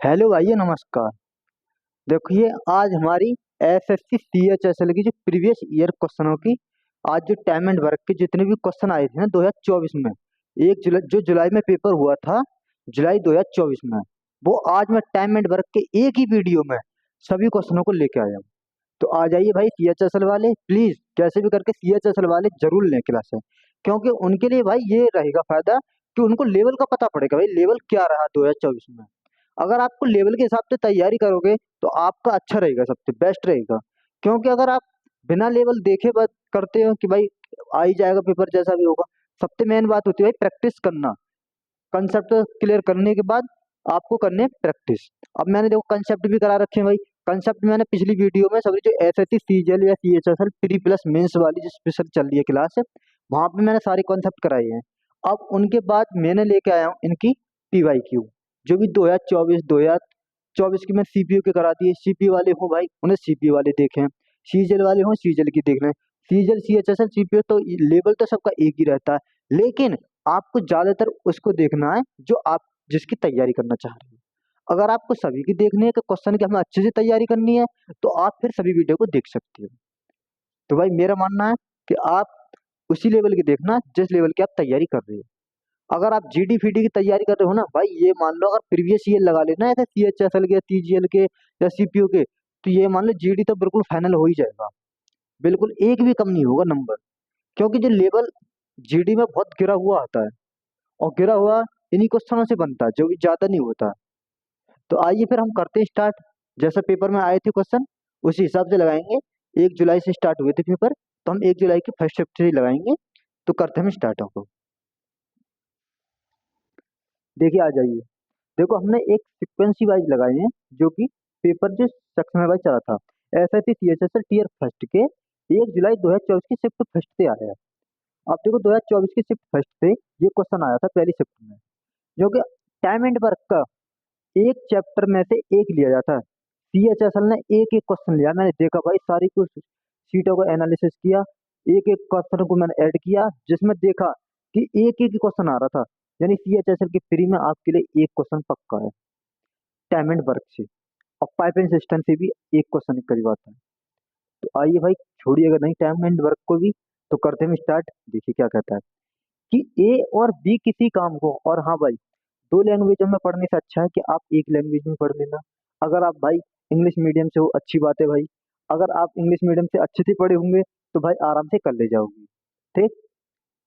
Hello भाइयों, नमस्कार। देखिए, आज हमारी एसएससी सीएचएसएल की जो प्रीवियस ईयर क्वेश्चनों की आज जो टाइम एंड वर्क के जितने भी क्वेश्चन आए थे ना 2024 में, 1 जुलाई जो जुलाई में पेपर हुआ था, जुलाई 2024 में, वो आज मैं टाइम एंड वर्क के एक ही वीडियो में सभी क्वेश्चनों को लेके आया हूँ। तो आ जाइए भाई, सीएचएसएल वाले प्लीज कैसे भी करके सीएचएसएल वाले जरूर लें क्लास है, क्योंकि उनके लिए भाई ये रहेगा फायदा कि उनको लेवल का पता पड़ेगा भाई लेवल क्या रहा 2024 में। अगर आपको लेवल के हिसाब से तैयारी करोगे तो आपका अच्छा रहेगा, सबसे बेस्ट रहेगा। क्योंकि अगर आप बिना लेवल देखे बात करते हो कि भाई आ ही जाएगा पेपर जैसा भी होगा, सबसे मेन बात होती है भाई प्रैक्टिस करना। कंसेप्ट क्लियर करने के बाद आपको करने प्रैक्टिस। अब मैंने देखो कंसेप्ट भी करा रखे हैं भाई। कंसेप्ट मैंने पिछली वीडियो में सभी जो एसएससी सीजीएल या सीएचएसएल प्री प्लस मेंस वाली जो स्पेशल चल रही है क्लास है, वहां पे मैंने सारे कॉन्सेप्ट कराए हैं। अब उनके बाद मैंने लेके आया हूँ इनकी पीवाईक्यू, जो भी 2024 की मैं सीपीयू के करा दिए। सीपीयू वाले हो भाई उन्हें सीपीयू वाले देखें, सीजीएल वाले हो सीजीएल की देख लें। सीजीएल सीएचएसएल सीपीयू तो लेवल तो सबका एक ही रहता है, लेकिन आपको ज्यादातर उसको देखना है जो आप जिसकी तैयारी करना चाह रहे हो। अगर आपको सभी की देखनी है कि क्वेश्चन की हमें अच्छे से तैयारी करनी है, तो आप फिर सभी वीडियो को देख सकते हो। तो भाई मेरा मानना है कि आप उसी लेवल की देखना जिस लेवल की आप तैयारी कर रहे हो। अगर आप जीडी फीडी की तैयारी कर रहे हो ना भाई, ये मान लो अगर प्रीवियस ईयर लगा लेना ऐसे सीएचएसएल के टीजीएल के या सीपीयू के, तो ये मान लो जीडी तो बिल्कुल फाइनल हो ही जाएगा। बिल्कुल एक भी कम नहीं होगा नंबर, क्योंकि जो लेवल जीडी में बहुत गिरा हुआ आता है, और गिरा हुआ इन्हीं क्वेश्चनों से बनता है जो भी ज्यादा नहीं होता। तो आइए फिर हम करते हैं स्टार्ट। जैसे पेपर में आए थे क्वेश्चन उसी हिसाब से लगाएंगे। 1 जुलाई से स्टार्ट हुए थे पेपर, तो हम 1 जुलाई के फर्स्ट शिफ्ट से ही लगाएंगे। तो करते हैं हम स्टार्ट आपको। देखिए आ जाइए। देखो हमने एक सिक्वेंसी वाइज लगाए हैं, जो कि पेपर जो सेक्शन वाइज चला था। एसआईटी सीएचएसएल टीयर फर्स्ट के 1 जुलाई 2024 की शिफ्ट फर्स्ट से आया है। अब देखो 2024 की शिफ्ट फर्स्ट से ये क्वेश्चन आया था पहली शिफ्ट में, जो कि टाइम एंड वर्क का एक चैप्टर में से एक लिया जाता है। सीएचएसएल ने एक एक क्वेश्चन लिया, मैंने देखा भाई सारी कुछ सीटों को एनालिसिस किया, एक एक क्वेश्चन को मैंने ऐड किया, जिसमें देखा कि एक एक क्वेश्चन आ रहा था। यानी सीएचएसएल के फ्री में आपके लिए एक क्वेश्चन पक्का है टाइम एंड वर्क से, और पाइपिंग सिस्टम से भी एक क्वेश्चन करीब आता है। तो आइए भाई, छोड़िएगा नहीं टाइम एंड वर्क को भी, तो करते हैं स्टार्ट। देखिए क्या कहता है कि ए और बी किसी काम को, और हाँ भाई, दो लैंग्वेजों में पढ़ने से अच्छा है कि आप एक लैंग्वेज में पढ़ लेना। अगर आप भाई इंग्लिश मीडियम से हो अच्छी बात है भाई, अगर आप इंग्लिश मीडियम से अच्छे से पढ़े होंगे तो भाई आराम से कर ले जाओगे। ठीक।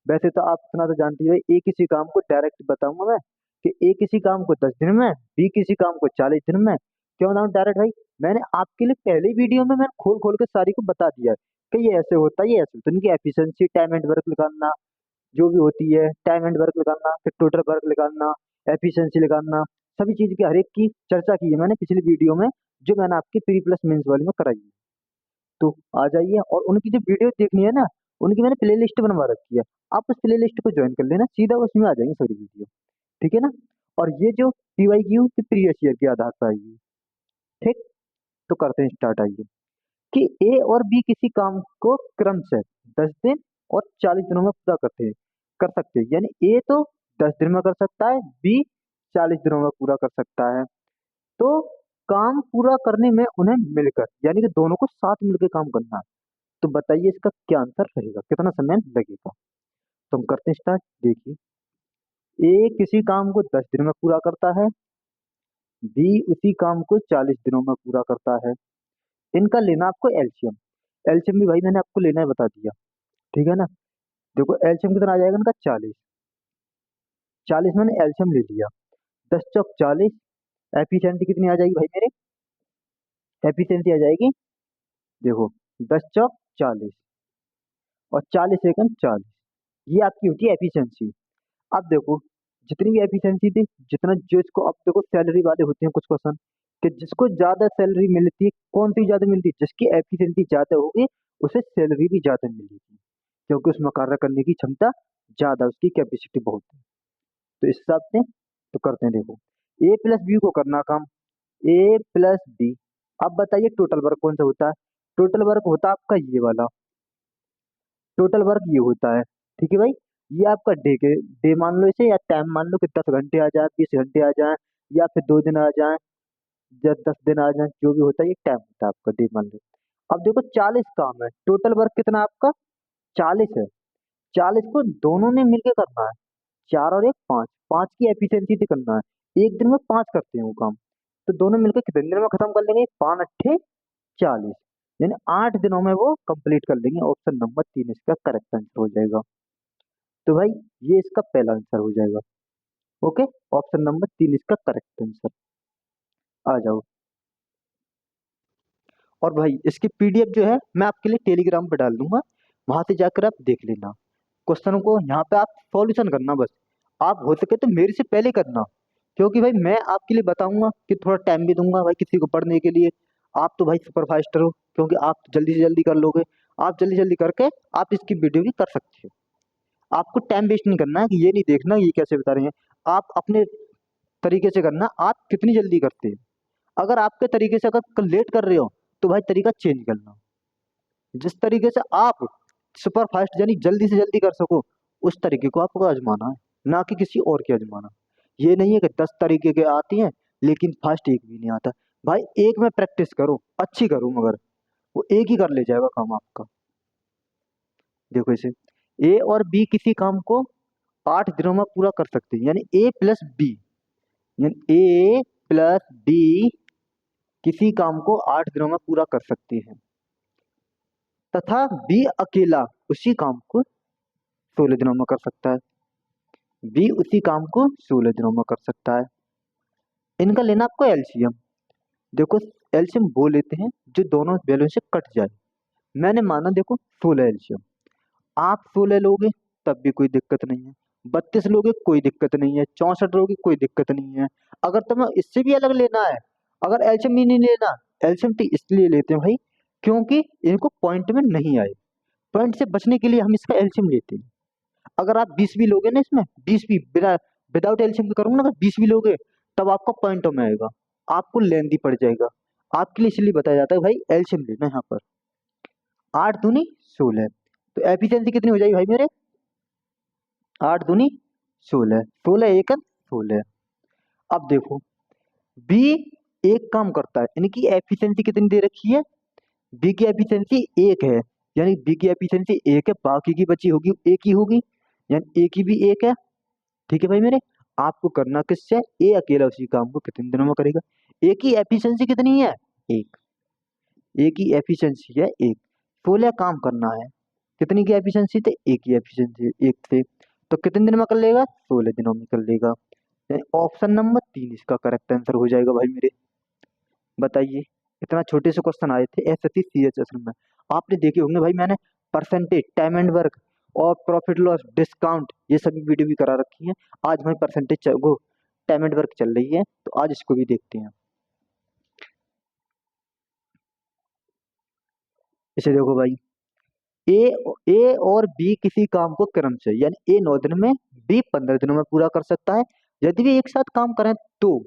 वैसे तो आप इतना तो जानते ही हो, ए किसी काम को डायरेक्ट बताऊंगा मैं कि ए किसी काम को 10 दिन में, बी किसी काम को 40 दिन में। क्यों बताऊं डायरेक्ट भाई? मैंने आपके लिए पहले वीडियो में मैंने खोल खोल के सारी को बता दिया है कि ये ऐसे होता है, ये ऐसे होता है। इनकी एफिशिएंसी, टाइम एंड वर्क निकालना जो भी होती है, टाइम एंड वर्क निकालना, फिर टोटल वर्क निकालना, एफिशिएंसी निकालना, सभी चीज की हर एक की चर्चा की है मैंने पिछली वीडियो में, जो मैंने आपकी प्री प्लस मेंस वाली में कराई है। तो आ जाइए, और उनकी जो वीडियो देखनी है ना, उनकी मैंने प्ले लिस्ट बनवा रखी है। आप उस प्ले लिस्ट को ज्वाइन कर लेना, सीधा उसमें आ जाएंगे सारी वीडियो। ठीक है ना? और ये जो पीवाईक्यू की प्रीवियस ईयर के आधार पर आएगी। ठीक। तो करते हैं स्टार्ट। आइए कि ए और बी किसी काम को क्रम से 10 दिन और 40 दिनों में पूरा कर सकते हैं। यानी ए तो 10 दिन में कर सकता है, बी 40 दिनों में पूरा कर सकता है। तो काम पूरा करने में उन्हें मिलकर, यानी कि दोनों को साथ मिलकर काम करना है। तो बताइए इसका क्या आंसर रहेगा, कितना समय लगेगा? तो हम करते हैं स्टार्ट। देखिए, ए किसी काम को 10 दिन में पूरा करता है, बी उसी काम को 40 दिनों में पूरा करता है। इनका लेना आपको एलसीएम। एलसीएम भी भाई मैंने आपको लेना है बता दिया। ठीक है ना? देखो एलसीएम कितना आ जाएगा इनका, 40। 40 मैंने एलसीएम ले लिया, 10 चौक 40। एफिशिएंसी कितनी आ जाएगी भाई मेरे? एफिशिएंसी आ जाएगी, देखो, 10 चौक 40 और 40 सेकंड 40। ये आपकी होती है एफिशिएंसी। अब देखो, जितनी भी एफिशिएंसी थी, जितना जो इसको, अब देखो सैलरी वाले होते हैं कुछ क्वेश्चन कि जिसको ज्यादा सैलरी मिलती है, कौन सी ज्यादा मिलती है? जिसकी एफिशिएंसी ज्यादा होगी उसे सैलरी भी ज्यादा मिलेगी, क्योंकि उसमें कार्य करने की क्षमता ज्यादा, उसकी कैपेसिटी बहुत है। तो इस हिसाब से तो करते हैं। देखो, ए प्लस बी को करना काम, ए प्लस बी। अब बताइए टोटल वर्क कौन सा होता है? टोटल वर्क होता है आपका ये वाला, टोटल वर्क ये होता है। ठीक है भाई, ये आपका डे के डे मान लो इसे, या टाइम मान लो कि 10 घंटे आ जाए, 20 घंटे आ जाए, या फिर 2 दिन आ जाए, या 10 दिन आ जाए, जो भी होता है ये टाइम होता है आपका, दिन मान लो। अब देखो 40 काम है, टोटल वर्क कितना है आपका? 40 है। 40 को दोनों ने मिलके करना है, 4 और 1 5, 5 की एफिशिएंसी से करना है, एक दिन में 5 करते हैं वो काम। तो दोनों मिलकर कितने दिन में खत्म कर लेंगे? 5 अट्ठे 40, यानी 8 दिनों में वो कंप्लीट कर लेंगे। ऑप्शन नंबर 3 इसका करेक्ट आंसर हो जाएगा। तो भाई ये इसका पहला आंसर हो जाएगा। ओके, ऑप्शन नंबर 3 इसका करेक्ट आंसर। आ जाओ। और भाई इसकी पीडीएफ जो है मैं आपके लिए टेलीग्राम पे डाल दूंगा, वहां से जाकर आप देख लेना। क्वेश्चन को यहाँ पे आप सॉल्यूशन करना बस। आप हो सके तो मेरे से पहले करना, क्योंकि भाई मैं आपके लिए बताऊंगा कि थोड़ा टाइम भी दूंगा भाई किसी को पढ़ने के लिए। आप तो भाई सुपर फास्टर हो, क्योंकि आप तो जल्दी से जल्दी कर लोगे। आप जल्दी जल्दी करके आप इसकी वीडियो भी कर सकते हो। आपको टाइम वेस्ट नहीं करना है, कि ये नहीं देखना ये कैसे बता रहे हैं। आप अपने तरीके से करना, आप कितनी जल्दी करते हैं। अगर आपके तरीके से अगर लेट कर रहे हो तो भाई तरीका चेंज करना। जिस तरीके से आप सुपर फास्ट यानी जल्दी से जल्दी कर सको, उस तरीके को आपको आजमाना है, ना कि किसी और की आजमाना। ये नहीं है कि 10 तरीके के आती हैं लेकिन फास्ट एक भी नहीं आता। भाई एक में प्रैक्टिस करो, अच्छी करो, मगर वो एक ही कर ले जाएगा काम आपका। देखो इसे, ए और बी किसी काम को 8 दिनों में पूरा कर सकते हैं, यानी ए प्लस बी, यानी ए प्लस बी किसी काम को 8 दिनों में पूरा कर सकती है, तथा बी अकेला उसी काम को 16 दिनों में कर सकता है। बी उसी काम को 16 दिनों में कर सकता है। इनका लेना आपको एलसीएम। देखो एलसीएम वो लेते हैं जो दोनों वैल्यू से कट जाए। मैंने माना देखो 16 एलसीएम, आप 16 लोगे तब भी कोई दिक्कत नहीं है, 32 लोगे कोई दिक्कत नहीं है, 64 लोगे कोई दिक्कत नहीं है। अगर तुम्हें इससे भी अलग लेना है, अगर एलसीएम ही नहीं लेना, एलसीएम तो इसलिए लेते हैं भाई क्योंकि इनको पॉइंट में नहीं आए। पॉइंट से बचने के लिए हम इसका एलसीएम लेते हैं। अगर आप 20 भी लोगे ना, इसमें 20 भी बिना विदाउट एलसीएम के करूंगा ना, अगर 20 भी लोगे तब आपका पॉइंटों में आएगा, आपको लेंदी पड़ जाएगा। आपके लिए इसलिए बताया जाता है भाई एलसीएम लेना यहाँ पर। 8 दूनी 16, तो एफिशिएंसी कितनी हो जाएगी भाई मेरे? 8 दूनी 16, 16 अब देखो बी एक काम करता है, इनकी एफिशिएंसी कितनी दे रखी है? बी की एफिशिएंसी 1 है, यानी बी की एफिशिएंसी 1 है, बाकी की बची होगी ए की होगी, यानी ए की भी 1 है। ठीक है भाई मेरे, आपको करना किससे? ए अकेला उसी काम को कितने दिनों में करेगा। ए की एफिशिएंसी कितनी है? 1। ए की एफिशिएंसी है 1, 16 काम करना है। कितनी की एफिशिएंसी थे? ए की एफिशिएंसी 1 थे, तो कितने दिन में कर लेगा? 16 दिनों में कर लेगा। ऑप्शन नंबर 3 इसका करेक्ट आंसर हो जाएगा भाई मेरे। बताइए, इतना छोटे से क्वेश्चन आए थे एसएससी सीएचएस में, आपने देखे होंगे भाई। मैंने परसेंटेज, टाइम एंड वर्क और प्रॉफिट लॉस, डिस्काउंट, ये सभी वीडियो भी करा रखी है। आज भाई परसेंटेज वो टाइम एंड वर्क चल रही है, तो आज इसको भी देखते हैं। इसे देखो भाई, ए ए और बी किसी काम को क्रम से, यानी ए 9 दिन में, बी 15 दिनों में पूरा कर सकता है। यदि वे एक साथ काम करें तो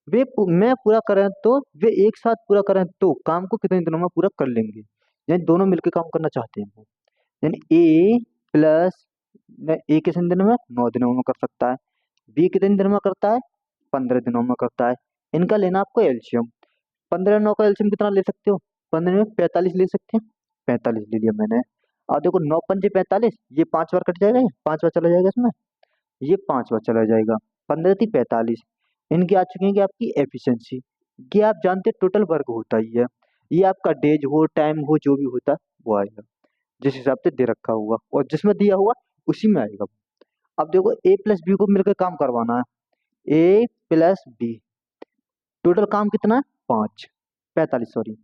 मैं पूरा करें तो वे एक साथ पूरा करें तो काम को कितने दिनों में पूरा कर लेंगे। यानी दोनों मिलकर काम करना चाहते हैं वो। यानी ए प्लस, ए कितने दिनों में? 9 दिनों में कर सकता है। बी कितने दिनों में करता है? 15 दिनों में करता है। इनका लेना आपको एल्शियम। 15 9 का एल्शियम कितना ले सकते हो? 15 में 45 ले सकते हैं, 45 ले लिया मैंने। अब देखो 9 पंजे 45, ये 5 बार कट जाएगा, ये 5 बार चला जाएगा इसमें, ये 5 बार चला जाएगा। 15 × 3 = 45। इनकी आ चुकी है कि आपकी एफिशिएंसी, ये आप जानते हैं टोटल वर्क होता ही है, ये आपका डेज हो टाइम हो जो भी होता है वो आएगा जिस हिसाब से दे रखा हुआ, और जिसमें दिया हुआ उसी में आएगा। अब देखो ए प्लस बी को मिलकर काम करवाना है, ए प्लस बी, टोटल काम कितना है? 5 45 सॉरी।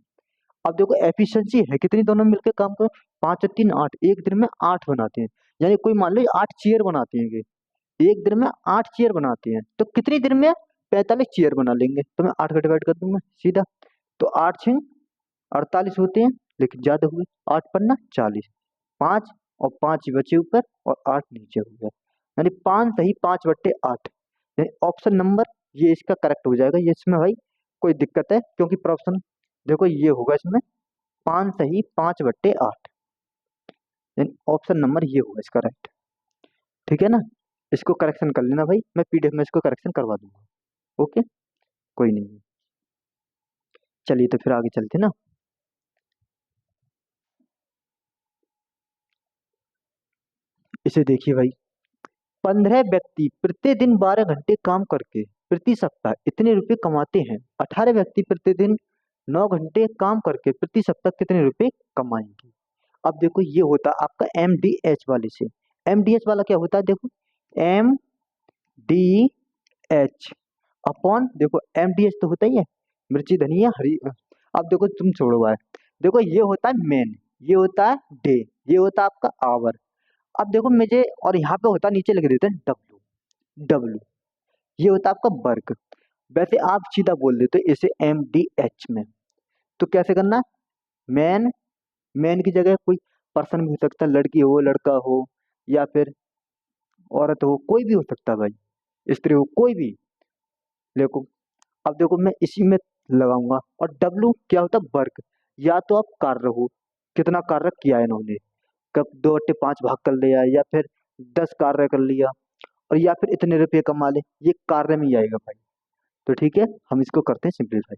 अब देखो एफिशिएंसी है कितनी, दोनों मिलकर काम कर, 5 और 3 8, एक दिन में 8 बनाते हैं। यानी कोई मान लो 8 चेयर बनाते हैं, ये एक दिन में 8 चेयर बनाते हैं, तो कितनी दिन में 45 चेयर बना लेंगे। तो मैं 8 का डिवाइड कर दूंगा सीधा, तो 8 × 6 = 48 होते हैं, लेकिन ज्यादा हुए, 8 × 5 = 40, 5 और 5 ही बचे ऊपर और 8 नीचे हो गया, यानी 5 सही 5/8, यानी ऑप्शन नंबर ये इसका करेक्ट हो जाएगा। ये इसमें भाई कोई दिक्कत है क्योंकि प्रॉप्शन देखो ये होगा इसमें 5 सही 5/8, यानी ऑप्शन नंबर ये होगा इसका राइट। ठीक है ना, इसको करेक्शन कर लेना भाई, मैं पीडीएफ में इसको करेक्शन करवा दूंगा। ओके, कोई नहीं। चलिए तो फिर आगे चलते ना। इसे देखिए भाई, 15 व्यक्ति प्रतिदिन 12 घंटे काम करके प्रति सप्ताह इतने रुपए कमाते हैं। 18 व्यक्ति प्रतिदिन 9 घंटे काम करके प्रति सप्ताह कितने रुपए कमाएंगे। अब देखो ये होता आपका MDH वाले से। MDH वाला क्या होता है देखो, MDH अपॉन, देखो MDH तो होता ही है मिर्ची धनिया हरी। अब देखो तुम छोड़ो भाई, देखो ये होता है मेन, ये होता है डे, ये होता है आपका आवर। अब देखो मुझे, और यहाँ पे होता नीचे लिख देते हैं डब्लू, डब्लू ये होता है आपका वर्क। वैसे आप सीधा बोल देते हो इसे MDH में। तो कैसे करना, मैन, मैन की जगह कोई पर्सन भी हो सकता है, लड़की हो लड़का हो या फिर औरत हो, कोई भी हो सकता है भाई, स्त्री हो कोई भी। देखो अब देखो मैं इसी में लगाऊंगा। और डब्लू क्या होता है वर्क, या तो आप कार्य हो, कितना कार्य किया है इन्होंने, कब 2/5 भाग कर लिया या फिर 10 कार्य कर लिया, और या फिर इतने रुपये कमा ले, ये कार्य में ही आएगा भाई। तो ठीक है, हम इसको करते हैं सिंपलीफाई।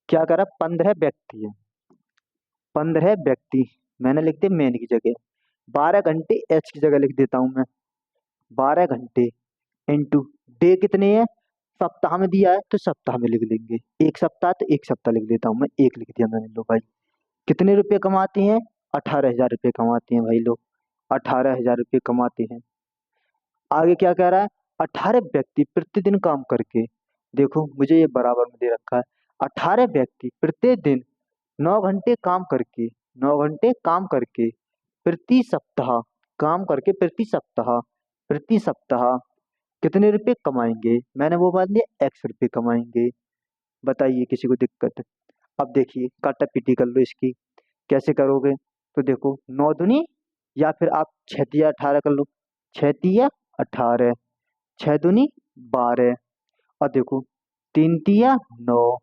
क्या करा, 15 व्यक्ति है, 15 व्यक्ति मैंने लिख दिया मेन की जगह, 12 घंटे एच की जगह लिख देता हूं मैं। 12 घंटे इंटू डे कितने हैं, सप्ताह में दिया है तो सप्ताह में लिख लेंगे, एक सप्ताह तो एक सप्ताह लिख देता हूँ मैं, एक लिख दिया मैंने। लो भाई कितने रुपए कमाते हैं, 18,000 रुपये कमाते हैं भाई लोग, 18,000 रुपये कमाते हैं। आगे क्या कह रहा है, 18 व्यक्ति प्रतिदिन काम करके, देखो मुझे ये बराबर में दे रखा है, 18 व्यक्ति प्रतिदिन 9 घंटे काम करके, 9 घंटे काम करके प्रति सप्ताह, काम करके प्रति सप्ताह कितने रुपए कमाएंगे। मैंने वो मान लिया X रुपए कमाएंगे। बताइए किसी को दिक्कत। अब देखिए काटा पीटी कर लो इसकी, कैसे करोगे, तो देखो 9 दूनी, या फिर आप 6 तिया 18 कर लो, 6 तिया 18, 6 दूनी 12, और देखो 3 तिया 9,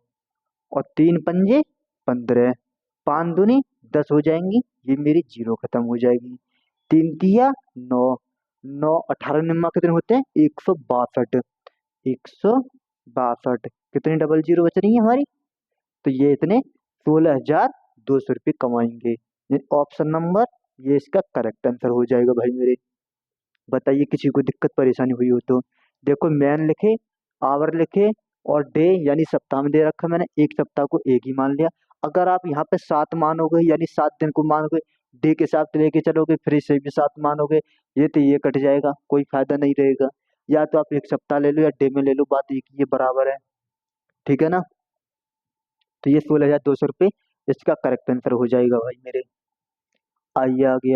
और 3 पंजे 15, 5 दूनी 10 हो जाएंगी, ये मेरी जीरो खत्म हो जाएगी। 3 तिया 9, 9 18 कितने होते हैं, 162, 162, कितनी डबल जीरो बच रही है हमारी, तो ये इतने 16,200 रुपये कमाएंगे। ऑप्शन नंबर ये इसका करेक्ट आंसर हो जाएगा भाई मेरे। बताइए किसी को दिक्कत परेशानी हुई हो तो। देखो मैन लिखे, आवर लिखे, और डे यानी सप्ताह में दे रखा मैंने, एक सप्ताह को एक ही मान लिया। अगर आप यहाँ पे 7 मानोगे यानी 7 दिन को मानोगे, डे के साथ लेके चलोगे फिर इसे भी 7 मानोगे, ये तो ये कट जाएगा, कोई फायदा नहीं रहेगा। या तो आप एक सप्ताह ले लो या डे में ले लो, बात एक ही है, बराबर है। ठीक है ना। तो ये 16,200 रुपये इसका करेक्ट आंसर हो जाएगा भाई मेरे। आइए आगे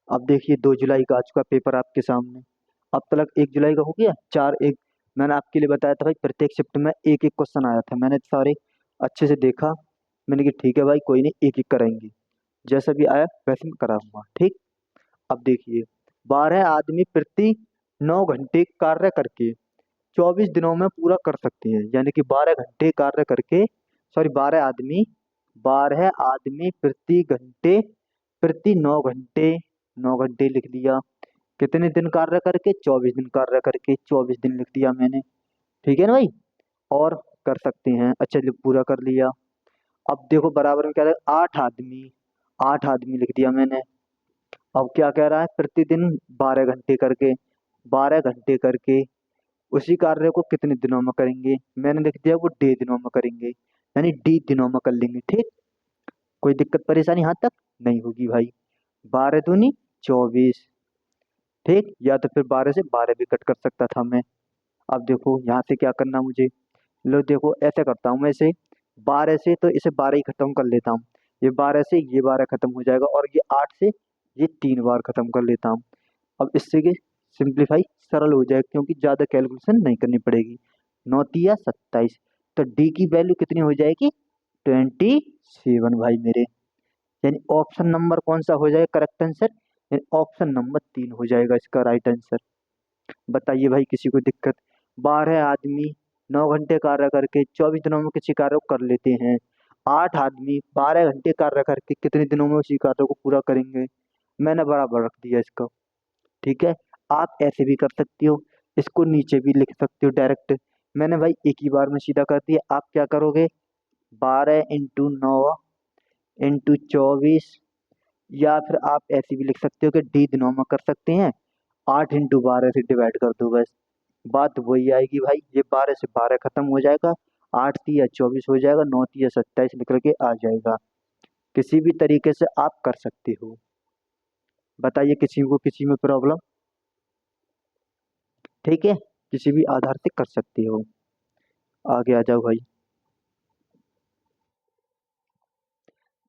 अब देखिए 2 जुलाई का आज का पेपर आपके सामने। अब तक 1 जुलाई का हो गया, 4 1, मैंने आपके लिए बताया था भाई प्रत्येक शिफ्ट में एक एक क्वेश्चन आया था, मैंने सारे अच्छे से देखा, मैंने कहा ठीक है भाई कोई नहीं, एक एक कराएंगे, जैसा भी आया वैसे मैं कराऊंगा ठीक। अब देखिए 12 आदमी प्रति 9 घंटे कार्य करके 24 दिनों में पूरा कर सकते हैं, यानी कि 12 घंटे कार्य करके, सॉरी 12 आदमी, 12 आदमी प्रति घंटे, प्रति 9 घंटे, 9 घंटे लिख दिया, कितने दिन कार्य करके, 24 दिन कार्य करके, 24 दिन लिख दिया मैंने। ठीक है ना भाई, और कर सकते हैं, अच्छा जो पूरा कर लिया। अब देखो बराबर में क्या है, 8 आदमी, 8 आदमी लिख दिया मैंने। अब क्या कह रहा है, प्रतिदिन 12 घंटे करके, 12 घंटे करके उसी कार्य को कितने दिनों में करेंगे, मैंने लिख दिया वो डे दिनों में करेंगे, यानी डी दिनों में कर लेंगे ठीक। कोई दिक्कत परेशानी यहाँ तक नहीं होगी भाई। 12 दूनी 24, ठीक, या तो फिर 12 से 12 भी कट कर सकता था मैं। अब देखो यहाँ से क्या करना मुझे, लो देखो ऐसे करता हूँ मैं इसे, 12 से तो इसे 12 ही खत्म कर लेता हूँ, ये 12 से ये 12 खत्म हो जाएगा, और ये 8 से ये 3 बार खत्म कर लेता हूँ। अब इससे के सिंप्लीफाई सरल हो जाएगा, क्योंकि ज़्यादा कैलकुलेशन नहीं करनी पड़ेगी। 9 तिया 27, तो डी की वैल्यू कितनी हो जाएगी, 27 भाई मेरे, यानी ऑप्शन नंबर कौन सा हो जाएगा करेक्ट आंसर, यानी ऑप्शन नंबर 3 हो जाएगा इसका राइट आंसर। बताइए भाई किसी को दिक्कत। 12 आदमी 9 घंटे कार्य करके 24 दिनों में किसी कार्य को कर लेते हैं, 8 आदमी 12 घंटे कार्य करके कितने दिनों में उसी कार्य को पूरा करेंगे, मैंने बराबर रख दिया इसका। ठीक है, आप ऐसे भी कर सकती हो, इसको नीचे भी लिख सकते हो डायरेक्ट। मैंने भाई एक ही बार में सीधा कर दिया। आप क्या करोगे, 12 × 9 × 24, या फिर आप ऐसे भी लिख सकते हो कि डी दिनों में कर सकते हैं, 8 × 12 से डिवाइड कर दो बस। बात वही आएगी भाई, ये 12 से 12 खत्म हो जाएगा, 8 × 3 = 24 हो जाएगा, 9 × 3 = 27 निकल के आ जाएगा। किसी भी तरीके से आप कर सकते हो। बताइए किसी को किसी में प्रॉब्लम? ठीक है, किसी भी आधार से कर सकते हो। आगे आ जाओ भाई।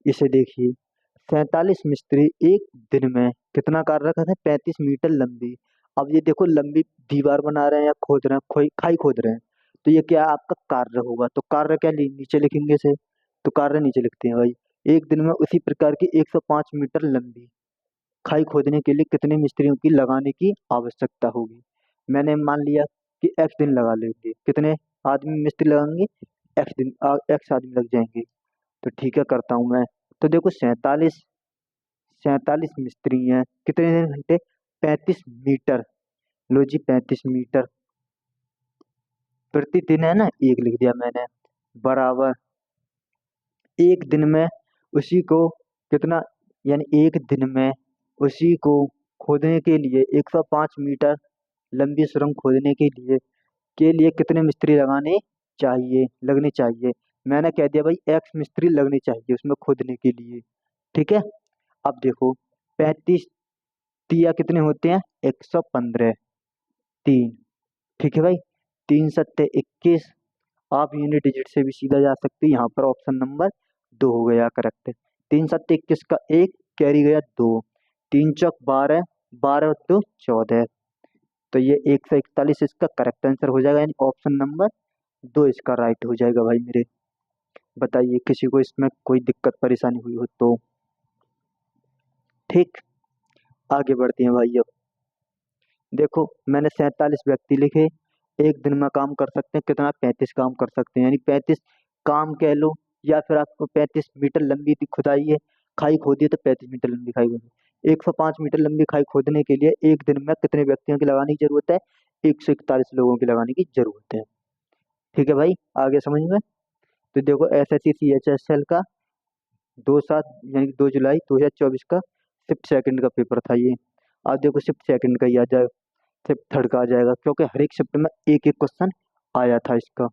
इसे देखिए, 47 मिस्त्री एक दिन में कितना कार्य करते हैं, 35 मीटर लंबी। अब ये देखो, लंबी दीवार बना रहे हैं या खोद रहे हैं, खाई खोद रहे हैं, तो ये क्या आपका कार्य होगा। तो कार्य क्या नीचे लिखेंगे से, तो कार्य नीचे लिखते हैं भाई। एक दिन में उसी प्रकार की 105 मीटर लंबी खाई खोदने के लिए कितने मिस्त्रियों की लगाने की आवश्यकता होगी। मैंने मान लिया कि एक्स दिन लगा लेंगे, कितने आदमी मिस्त्री लगाएंगे, एक्स आदमी लग जाएंगे। तो ठीक है, करता हूँ मैं। तो देखो, 47 मिस्त्री हैं, कितने घंटे, 35 मीटर। लो जी, 35 मीटर प्रतिदिन है ना, एक लिख दिया मैंने, बराबर एक दिन में उसी को कितना, यानी एक दिन में उसी को खोदने के लिए 105 मीटर लंबी सुरंग खोदने के लिए कितने मिस्त्री लगने चाहिए। मैंने कह दिया भाई, एक्स मिस्त्री लगने चाहिए उसमें खोदने के लिए। ठीक है, अब देखो, 35 तिया कितने होते हैं, 115, 3। ठीक है भाई, 3 × 7 = 21। आप यूनिट डिजिट से भी सीधा जा सकते हैं, यहाँ पर ऑप्शन नंबर 2 हो गया करेक्ट। 3 × 7 = 21 का एक कैरी गया 2, 3 × 4 = 12, 12 × 2 = 14। तो ये 141 इसका करेक्ट आंसर हो जाएगा, यानी ऑप्शन नंबर 2 इसका राइट हो जाएगा भाई मेरे। बताइए किसी को इसमें कोई दिक्कत परेशानी हुई हो तो। ठीक, आगे बढ़ते हैं भाई। अब देखो, मैंने 47 व्यक्ति लिखे, एक दिन में काम कर सकते हैं कितना, 35 काम कर सकते हैं, यानी 35 काम कह लो, या फिर आपको 35 मीटर लंबी खुदाई है, खाई खोदी है, तो 35 मीटर लंबी खाई खोदी। 105 मीटर लंबी खाई खोदने के लिए एक दिन में कितने व्यक्तियों की लगाने की जरूरत है, 141 लोगों की लगाने की जरूरत है। ठीक है भाई, आगे समझ में। तो देखो, SSC CHSL का 2/7 यानी 2 जुलाई 2024 का शिफ्ट सेकंड का पेपर था ये। अब देखो, शिफ्ट सेकंड का ही आ जाए, शिफ्ट थर्ड का आ जाएगा, क्योंकि हर एक शिफ्ट में एक एक क्वेश्चन आया था इसका।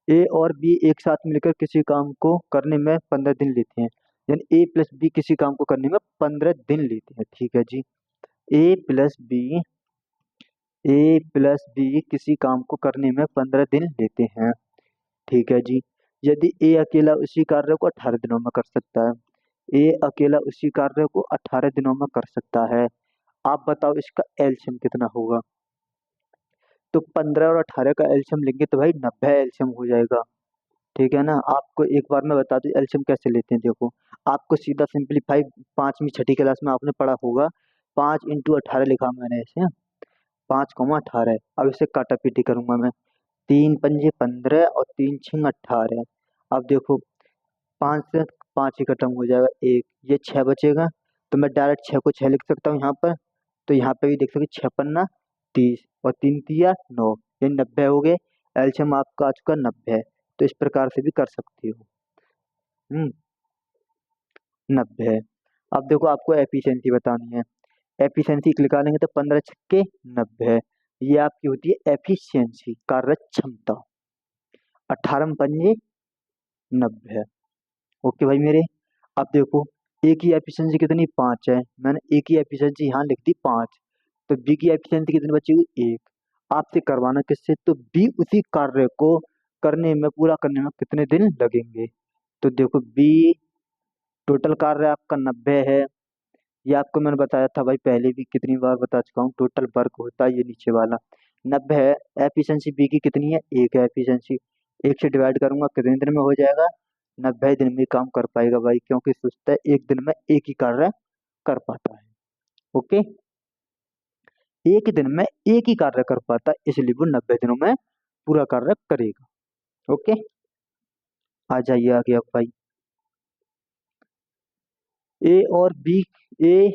ए और बी एक साथ मिलकर किसी काम को करने में 15 दिन लेते हैं, यानी A + B किसी काम को करने में 15 दिन लेते हैं। ठीक है जी, ए प्लस बी ए प्लस बी किसी काम को करने में 15 दिन लेते हैं। ठीक है जी, यदि ए अकेला उसी कार्य को 18 दिनों में कर सकता है, ए अकेला उसी कार्य को 18 दिनों में कर सकता है, आप बताओ इसका एलसीएम कितना होगा। तो 15 और 18 का एलसीएम लेंगे तो भाई 90 एलसीएम हो जाएगा। ठीक है ना, आपको एक बार मैं बता दूं एलसीएम कैसे लेते हैं। देखो, आपको सीधा सिंपलीफाई 5वीं 6ठी क्लास में आपने पढ़ा होगा, 5 × 18 लिखा मैंने इसे, 5, 18। अब इसे काटा पीटी करूंगा मैं, 3 × 5 = 15 और 3 × 6 = 18। अब देखो, 5 से 5 ही खत्म हो जाएगा, एक ये 6 बचेगा, तो मैं डायरेक्ट 6 को 6 लिख सकता हूँ यहाँ पर। तो यहाँ पे भी देख सकते 6 × 5 = 30 और 3 × 3 = 9, ये 90 हो गए। एलसीएम आपका आ चुका 90। तो इस प्रकार से भी कर सकते हो। 90। अब देखो, आपको एफिशिएंसी बतानी है। एफिशिएंसी निकालेंगे तो 15 × 6 = 90, ये आपकी होती है एफिशिएंसी, कार्य क्षमता। 18 × 5 = 90। ओके भाई मेरे। अब देखो, ए की एफिशिएंसी कितनी, 5 है, मैंने ए की एफिशिएंसी यहाँ लिख दी 5, तो बी की एफिशिएंसी कितनी बचेगी, 1। आपसे करवाना किससे, तो बी उसी कार्य को पूरा करने में कितने दिन लगेंगे। तो देखो, बी टोटल कार्य आपका 90 है, ये आपको मैंने बताया था भाई, पहले भी कितनी बार बता चुका हूँ, टोटल वर्क होता है ये नीचे वाला 90 है। एफिशिएंसी बी की कितनी है, 1 है एफिशिएंसी, 1 से डिवाइड करूंगा कितने दिन में हो जाएगा, 90 दिन में काम कर पाएगा भाई, क्योंकि सुस्त है, एक दिन में एक ही कार्य कर पाता है। ओके, एक दिन में एक ही कार्य कर पाता है, इसलिए वो 90 दिनों में पूरा कार्य करेगा। ओके, आ जाइए आगे अब भाई। ए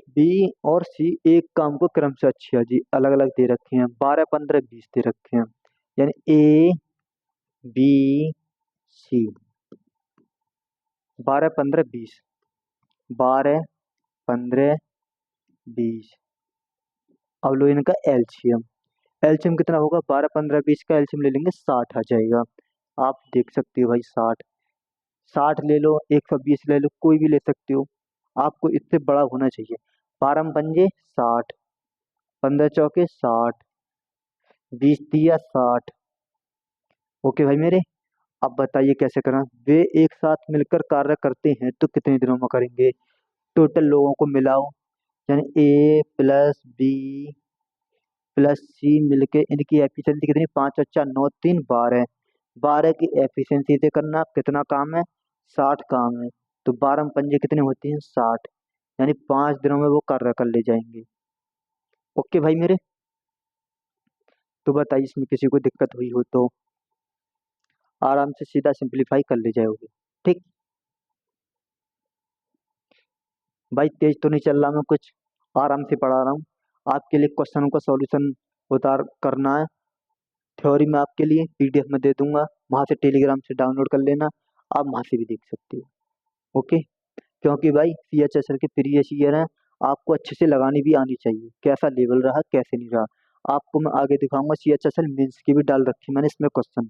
बी और सी एक काम को क्रमशः, अच्छा जी, अलग अलग दे रखे हैं, 12 15 20 दे रखे हैं, यानी A B C, 12 15 20, 12 15 20। अब लो इनका एलसीएम। एलसीएम कितना होगा, 12 15 20 का एलसीएम ले लेंगे, 60 आ जाएगा। आप देख सकते हो भाई, 60, 60 ले लो, 120 ले लो, कोई भी ले सकते हो, आपको इससे बड़ा होना चाहिए। 12 पंजे 60, 15 चौके 60, 20 तिया 60। ओके भाई मेरे, अब बताइए कैसे करना। वे एक साथ मिलकर कार्य करते हैं तो कितने दिनों में करेंगे, टोटल लोगों को मिलाओ, यानी A+B+C मिलके इनकी एफिशिएंसी कितनी, 5 और 4 9 3 12, 12 की एफिशिएंसी से करना कितना काम है, 60 काम है। तो 12 पंजे कितने होते हैं, 60, यानी 5 दिनों में वो कार्य कर ले जाएंगे। ओके भाई मेरे, तो बताइए इसमें किसी को दिक्कत हुई हो तो आराम से सीधा सिंपलीफाई कर ले जाओगे। ठीक भाई, तेज तो नहीं चल रहा मैं, कुछ आराम से पढ़ा रहा हूँ आपके लिए। क्वेश्चनों का सॉल्यूशन उतार करना है, थ्योरी में आपके लिए पीडीएफ में दे दूंगा, वहां से टेलीग्राम से डाउनलोड कर लेना, आप वहां से भी देख सकते हो। ओके, क्योंकि भाई सीएचएसएल के प्रीवियस ईयर है, आपको अच्छे से लगानी भी आनी चाहिए, कैसा लेवल रहा कैसे नहीं रहा। आपको मैं आगे दिखाऊंगा, सीएचएसएल मेंस की भी डाल रखी मैंने इसमें क्वेश्चन,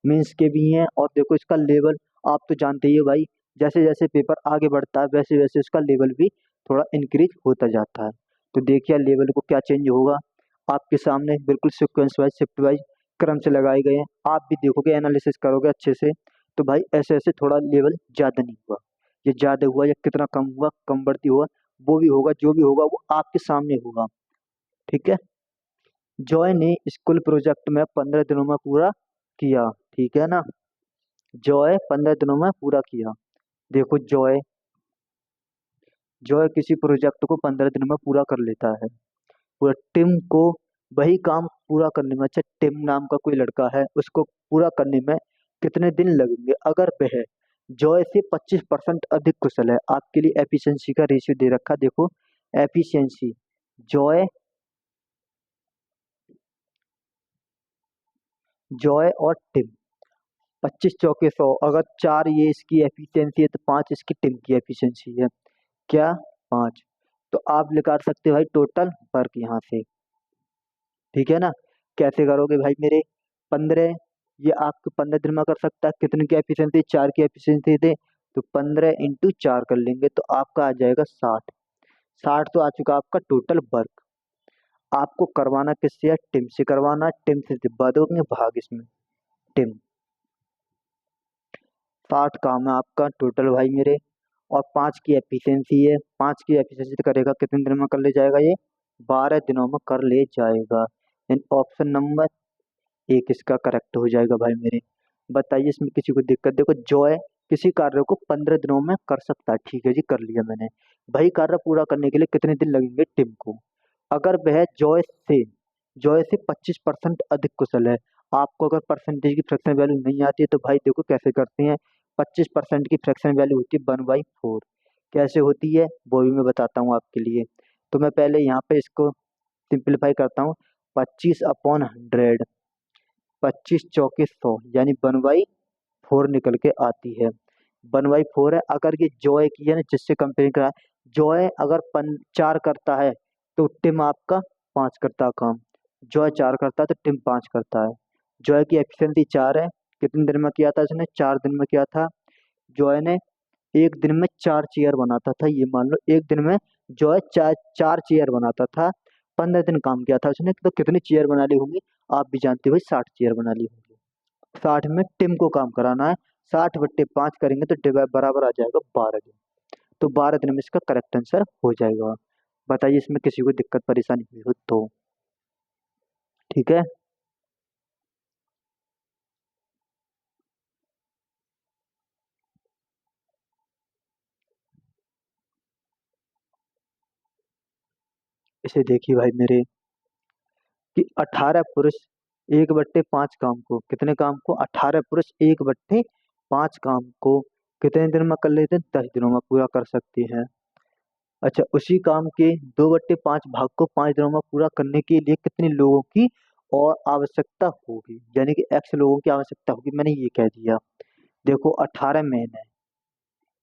मेंस के भी हैं। और देखो इसका लेवल आप तो जानते ही हो भाई, जैसे जैसे पेपर आगे बढ़ता है वैसे वैसे इसका लेवल भी थोड़ा इंक्रीज होता जाता है। तो देखिए लेवल को क्या चेंज होगा, आपके सामने बिल्कुल सिक्वेंस वाइज शिफ्ट वाइज क्रम से लगाए गए हैं। आप भी देखोगे, एनालिसिस करोगे अच्छे से, तो भाई ऐसे ऐसे थोड़ा लेवल ज़्यादा नहीं हुआ, ये ज़्यादा हुआ या कितना कम हुआ, कम बढ़ती हुआ, वो भी होगा, जो भी होगा वो आपके सामने होगा। ठीक है, जॉय ने स्कूल प्रोजेक्ट में 15 दिनों में पूरा किया, ठीक है ना, जॉय 15 दिनों में पूरा किया। देखो जॉय जॉय किसी प्रोजेक्ट को 15 दिनों में पूरा कर लेता है, पूरा टिम को वही काम पूरा करने में, अच्छा टिम नाम का कोई लड़का है, उसको पूरा करने में कितने दिन लगेंगे, अगर वह जॉय से 25% अधिक कुशल है। आपके लिए एफिशिएंसी का रेशियो दे रखा, देखो एफिशिएंसी, जॉय जॉय और टिम, 25 चौके 100, अगर 4 ये इसकी एफिशिएंसी है तो 5 इसकी टिम की एफिशिएंसी है, क्या 5। तो आप निकाल सकते हो भाई टोटल वर्क यहाँ से, ठीक है ना। कैसे करोगे भाई मेरे, 15, ये आपके 15 दिन में कर सकता है, कितने की एफिशिएंसी, 4 की एफिशिएंसी थे, तो 15 × 4 कर लेंगे तो आपका आ जाएगा 60। 60 तो आ चुका आपका टोटल वर्क। आपको करवाना किससे है, टिम से करवाना, टिम से दिब्बा दोगे भाग इसमें, टिम, 60 काम है आपका टोटल भाई मेरे। और 5 की एफिशिएंसी है, 5 की एफिशिएंसी करेगा कितने दिन में कर ले जाएगा, ये 12 दिनों में कर ले जाएगा। ऑप्शन नंबर एक इसका करेक्ट हो जाएगा भाई मेरे। बताइए इसमें किसी को दिक्कत, देखो जॉय किसी कार्य को 15 दिनों में कर सकता है, ठीक है जी, कर लिया मैंने। वही कार्य पूरा करने के लिए कितने दिन लगेंगे टिम को, अगर वह जॉय से 25% अधिक कुशल है। आपको अगर परसेंटेज की फ्रैक्शन वैल्यू नहीं आती है तो भाई देखो कैसे करते हैं, 25% की फ्रैक्शन वैल्यू होती है 1/4, कैसे होती है वो भी मैं बताता हूँ आपके लिए। तो मैं पहले यहाँ पे इसको सिंप्लीफाई करता हूँ, 25/100, 25 चौके 100, यानी 1/4 निकल के आती है, 1/4 है। अगर ये जॉय की है ना, जिससे कंपेयर करा, जॉय अगर 4 करता है तो टिम आपका 5 करता है काम, जॉय 4 करता है तो टिम 5 करता है। जॉय की एफिशिएंसी 4 है, कितने दिन में किया था इसने, 4 दिन में किया था। जॉय ने एक दिन में 4 चेयर बनाता था, ये मान लो एक दिन में जॉय 4 चेयर बनाता था, 15 दिन काम किया था उसने, तो कितनी चेयर बना ली होंगी, आप भी जानते हो भाई, 60 चेयर बना ली होंगी। 60 में टिम को काम कराना है, 60/5 करेंगे तो बराबर आ जाएगा 12 दिन। तो 12 दिन में इसका करेक्ट आंसर हो जाएगा। बताइए इसमें किसी को दिक्कत परेशानी हुई हो तो, ठीक है। इसे देखिए भाई मेरे, कि 18 पुरुष 1/5 काम को, कितने काम को, 18 पुरुष 1/5 काम को कितने दिन में कर लेते हैं, 10 दिनों में पूरा कर सकते हैं। अच्छा, उसी काम के 2/5 भाग को 5 दिनों में पूरा करने के लिए कितने लोगों की और आवश्यकता होगी, यानी कि एक्स लोगों की आवश्यकता होगी, मैंने ये कह दिया। देखो 18 मैन है,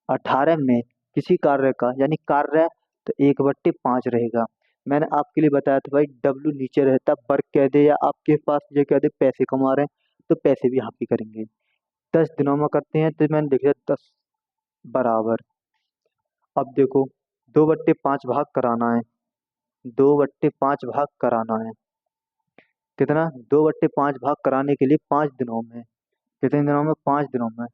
18 मैन किसी कार्य का, यानी कार्य तो 1/5 रहेगा। मैंने आपके लिए बताया था भाई, डब्ल्यू नीचे रहता, वर्क कह दे या आपके पास ये कह दे पैसे कमा रहे हैं, तो पैसे भी यहाँ पे करेंगे। 10 दिनों में करते हैं तो मैंने लिख दिया 10 बराबर। अब देखो 2/5 भाग कराना है, 2/5 भाग कराना है कितना, 2/5 भाग कराने के लिए 5 दिनों में, कितने दिनों में, 5 दिनों में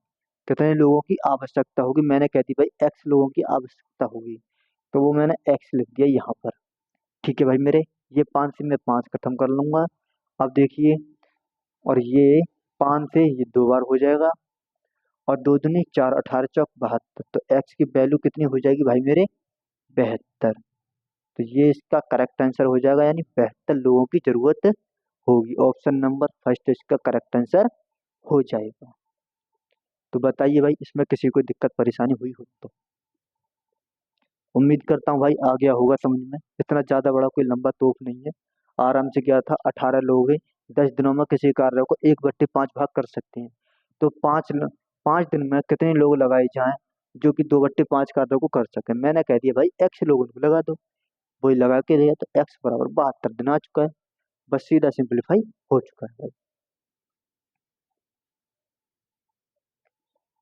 कितने लोगों की आवश्यकता होगी, मैंने कह दी भाई एक्स लोगों की आवश्यकता होगी, तो वो मैंने एक्स लिख दिया यहाँ पर। ठीक है भाई मेरे, ये 5 से मैं 5 खत्म कर लूंगा। अब देखिए, और ये 5 से ये 2 बार हो जाएगा, और 2 दूनी 4, 18 चौक 72, तो एक्स की वैल्यू कितनी हो जाएगी भाई मेरे, 72। तो ये इसका करेक्ट आंसर हो जाएगा, यानी 72 लोगों की जरूरत होगी। ऑप्शन नंबर फर्स्ट इसका करेक्ट आंसर हो जाएगा। तो बताइए भाई, इसमें किसी को दिक्कत परेशानी हुई हो तो। उम्मीद करता हूँ भाई आ गया होगा समझ में, इतना ज्यादा बड़ा कोई लंबा तोप नहीं है। आराम से क्या था, 18 लोग हैं, 10 दिनों में किसी कार्य को 1/5 भाग कर सकते हैं। तो 5 दिन में कितने लोग लगाए जाएं जो कि 2/5 कार्यों को कर सके, मैंने कह दिया भाई एक्स लोगों को लगा दो, वही लगा के दिया, तो एक्स बराबर 72 दिन आ चुका है। बस सीधा सिंप्लीफाई हो चुका है भाई।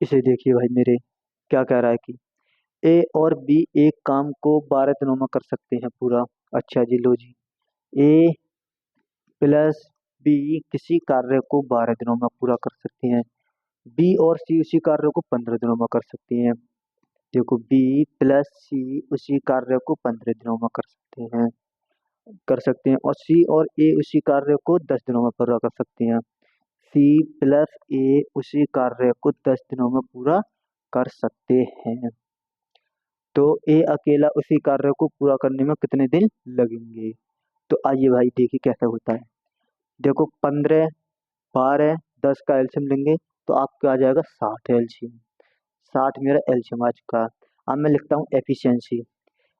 इसे देखिए भाई मेरे, क्या कह रहा है कि ए और बी एक काम को 12 दिनों में कर सकते हैं पूरा। अच्छा जी, लो जी, ए प्लस बी किसी कार्य को 12 दिनों में पूरा कर सकते हैं, बी और सी उसी कार्य को 15 दिनों में कर सकते हैं। देखो बी प्लस सी उसी कार्य को 15 दिनों में कर सकते हैं, और सी और ए उसी कार्य को 10 दिनों में पूरा कर सकते हैं। सी प्लस ए उसी कार्य को 10 दिनों में पूरा कर सकते हैं। तो ए अकेला उसी कार्य को पूरा करने में कितने दिन लगेंगे। तो आइए भाई देखिए कैसे होता है। देखो 15, 12, 10 का एलसीएम लेंगे तो आपका आ जाएगा 60 एलसीएम। 60 मेरा एलसीएम आ चुका। अब मैं लिखता हूँ एफिशिएंसी।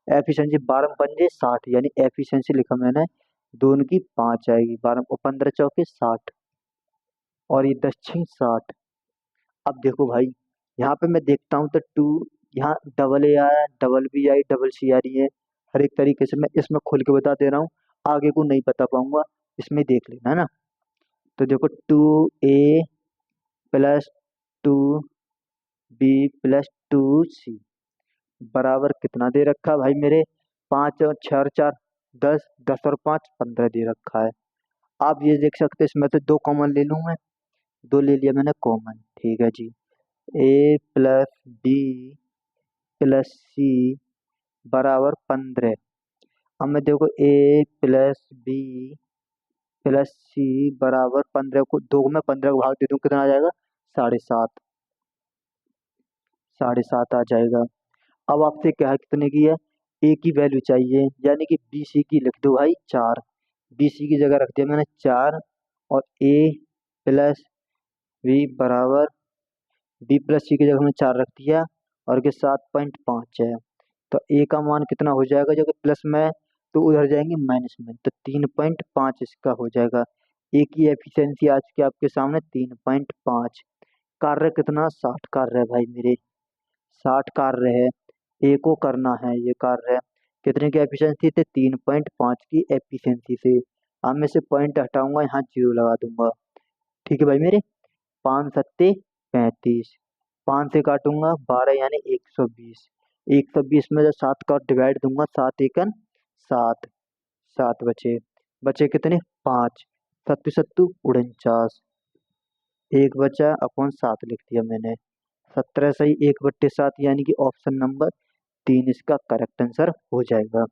एफिशिएंसी 12 × 5 = 60, यानी एफिशिएंसी लिखा मैंने, 2 की 5 आएगी, 12 और 15 × 4 = 60, और ये 10 × 6 = 60। अब देखो भाई, यहाँ पे मैं देखता हूँ तो टू, यहाँ डबल ए आया, डबल बी आई, डबल सी आ रही है। हर एक तरीके से मैं इसमें खोल के बता दे रहा हूँ, आगे को नहीं बता पाऊंगा, इसमें देख लेना है ना। तो देखो 2a + 2b + 2c बराबर कितना दे रखा है भाई मेरे, 5 और 6 और 4 10, 10 और 5 15 दे रखा है। आप ये देख सकते हैं, इसमें से 2 कॉमन ले लूँ मैं, 2 ले लिया मैंने कॉमन, ठीक है जी। a + b + c बराबर 15। अब मैं देखो a + b + c बराबर 15 को 2 में 15 को भाग दे दूं, कितना आ जाएगा, 7.5, 7.5 आ जाएगा। अब आपसे क्या है, कितने की है, ए की वैल्यू चाहिए, यानी कि बी सी की लिख दो भाई 4, बी सी की जगह रख दिया मैंने 4, और a + b बराबर b + c की जगह मैंने 4 रख दिया, और के 7.5 है। तो ए का मान कितना हो जाएगा, जो कि प्लस में तो उधर जाएंगे माइनस में, तो 3.5 इसका हो जाएगा। ए की एफिशिएंसी आज के आपके सामने 3.5। कार्य कितना, 60 कार्य है भाई मेरे, 60 कार्य है, ए को करना है ये कार्य। कितने की एफिशिएंसी थे, 3.5 की एफिशिएंसी से। अब मैं से पॉइंट हटाऊंगा, यहाँ 0 लगा दूंगा। ठीक है भाई मेरे, 5×7 = 35, 5 से काटूंगा 12, यानी 120, 120 में जब 7 का डिवाइड दूंगा, 7 × 1 = 7, 7 बचे, बचे कितने, 5, 7×7 = 49, एक बचा अपन 7 लिख दिया मैंने, 17 सही 1/7, यानी कि ऑप्शन नंबर 3 इसका करेक्ट आंसर हो जाएगा।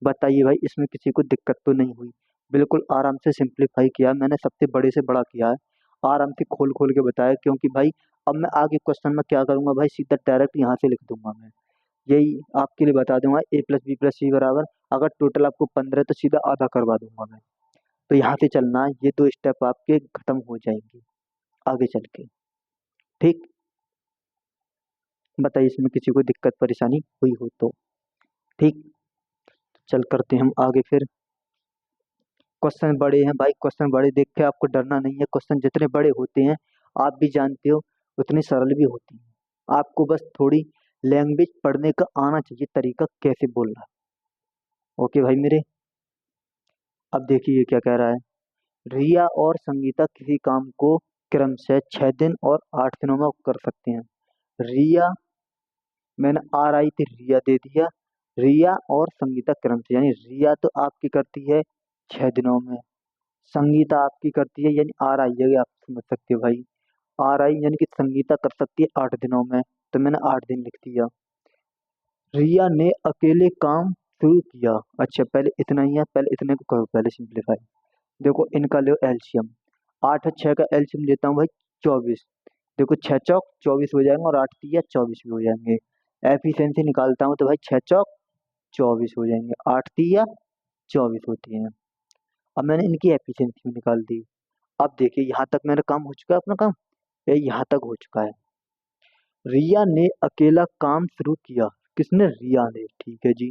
बताइए भाई, इसमें किसी को दिक्कत तो नहीं हुई, बिल्कुल आराम से सिंप्लीफाई किया मैंने, सबसे बड़े से बड़ा किया है, आराम से खोल खोल के बताया, क्योंकि भाई अब मैं आगे क्वेश्चन में क्या करूंगा भाई, सीधा डायरेक्ट यहाँ से लिख दूंगा मैं, यही आपके लिए बता दूंगा, a + b + c बराबर, अगर टोटल आपको 15 तो सीधा आधा करवा दूंगा मैं। तो यहाँ से चलना, ये 2 स्टेप आपके खत्म हो जाएंगे आगे चल के। ठीक, बताइए इसमें किसी को दिक्कत परेशानी हुई हो तो। ठीक, चल करते हैं हम आगे फिर। क्वेश्चन बड़े हैं भाई, क्वेश्चन बड़े देख के आपको डरना नहीं है। क्वेश्चन जितने बड़े होते हैं आप भी जानते हो उतने सरल भी होती हैं। आपको बस थोड़ी लैंग्वेज पढ़ने का आना चाहिए, तरीका कैसे बोलना है। ओके भाई मेरे, अब देखिए ये क्या कह रहा है। रिया और संगीता किसी काम को क्रम से 6 दिन और 8 दिनों में कर सकते हैं। रिया, मैंने आर आई थी रिया दे दिया। रिया और संगीता क्रम से, यानी रिया तो आपकी करती है 6 दिनों में, संगीता आपकी करती है, यानी आर आई है, आप समझ सकते हो भाई। आर आई यानी कि संगीता कर सकती है 8 दिनों में, तो मैंने 8 दिन लिख दिया। रिया ने अकेले काम शुरू किया। अच्छा पहले इतना ही है, पहले इतने को करो पहले सिंप्लीफाई। देखो इनका लो एलसीएम, 8 और 6 का एलसीएम लेता हूँ भाई 24। देखो 6 चौक 24 हो जाएंगे और 8 तिया 24 भी हो जाएंगे। एफिशिएंसी निकालता हूँ तो भाई 6 चौक 24 हो जाएंगे, 8 तिया 24 होती हैं। अब मैंने इनकी एफिशिएंसी भी निकाल दी। अब देखिए यहाँ तक मेरा काम हो चुका है, अपना काम ये यहाँ तक हो चुका है। रिया ने अकेला काम शुरू किया, किसने, रिया ने, ठीक है जी,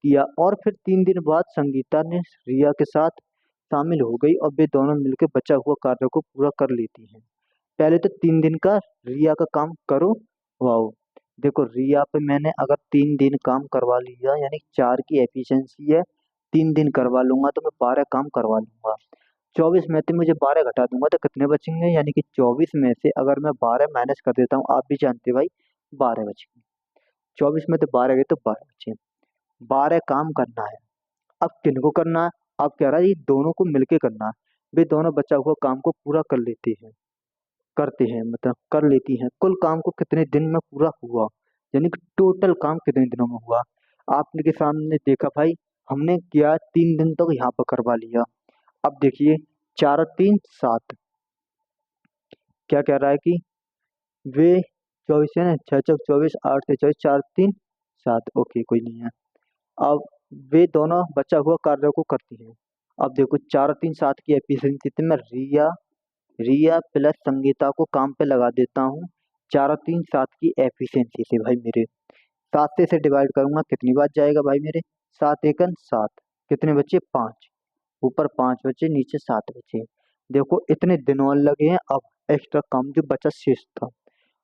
किया। और फिर 3 दिन बाद संगीता ने रिया के साथ शामिल हो गई और वे दोनों मिलकर बचा हुआ कार्य को पूरा कर लेती हैं। पहले तो 3 दिन का रिया का काम करो। वाओ, देखो रिया पे मैंने अगर 3 दिन काम करवा लिया, यानी 4 की एफिशिएंसी है, 3 दिन करवा लूंगा तो मैं 12 काम करवा लूंगा। 24 में से मुझे 12 घटा दूंगा तो कितने बचेंगे, यानी कि 24 में से अगर मैं 12 माइनस कर देता हूँ, आप भी जानते हो भाई 12 बचेंगे। 24 में तो 12 गए तो 12 बचे। 12 काम करना है। अब किनको करना है, अब कह रहा है ये दोनों को मिलके करना है। वे दोनों बचा हुआ काम को पूरा कर लेते हैं, करते हैं मतलब कर लेती हैं। कुल काम को कितने दिन में पूरा हुआ, यानी कि टोटल काम कितने दिनों में हुआ। आपने के सामने देखा भाई, हमने किया 3 दिन तक यहाँ पर करवा लिया। अब देखिए 4 और 3 7, क्या कह रहा है कि वे 24 है ना, 6 चौक 24, 8 से 24, 4 3 7, ओके कोई नहीं है। अब वे दोनों बचा हुआ कार्य को करती हैं। अब देखो 4 और 3 7 की एफिशिएंसी थी, मैं रिया रिया प्लस संगीता को काम पे लगा देता हूँ 4 और 3 7 की एफिशिएंसी से भाई मेरे। 7 से डिवाइड करूंगा कितनी बार जाएगा भाई मेरे, 7 एकन 7, कितने बचे 5, ऊपर 5 बचे नीचे 7 बचे। देखो इतने दिन और लगे हैं, अब एक्स्ट्रा काम जो बचा शेष था।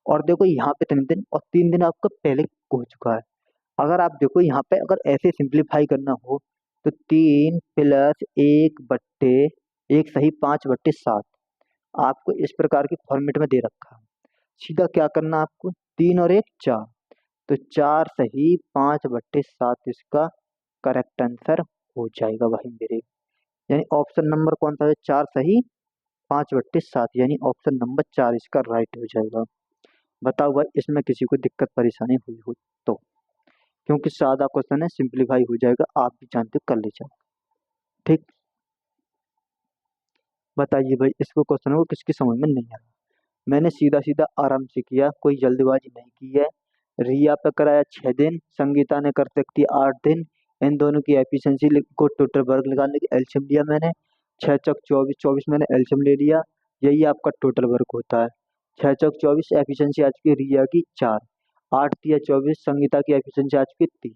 और देखो यहाँ पे 3 दिन और 3 दिन आपका पहले हो चुका है। अगर आप देखो यहाँ पे अगर ऐसे सिंप्लीफाई करना हो तो 3 + 1 + 1 सही 5/7 आपको इस प्रकार की फॉर्मेट में दे रखा है। सीधा क्या करना है आपको, 3 और 1 4, तो 4 सही 5/7 इसका करेक्ट आंसर हो जाएगा भाई मेरे। यानी ऑप्शन नंबर कौन सा है, 4 सही 5/7, यानी ऑप्शन नंबर 4 इसका राइट हो जाएगा। बताओ भाई इसमें किसी को दिक्कत परेशानी हुई हो तो, क्योंकि सादा क्वेश्चन है, सिंप्लीफाई हो जाएगा, आप भी जानते हो कर ले जाओ। ठीक, बताइए भाई इसको क्वेश्चन को किसकी समझ में नहीं आया। मैंने सीधा सीधा आराम से किया, कोई जल्दबाजी नहीं की है। रिया पे कराया 6 दिन, संगीता ने कर सकती है 8 दिन। इन दोनों की एफिशिएंसी को टोटल वर्क निकालने की एलसीएम लिया मैंने, 6 चौक 24, 24 मैंने एलसीएम ले लिया, यही आपका टोटल वर्क होता है। 6 चौक 24 एफिशिएंसी आज की रिया की 4, 8 तिया 24 संगीता की एफिशिएंसी आज की 3।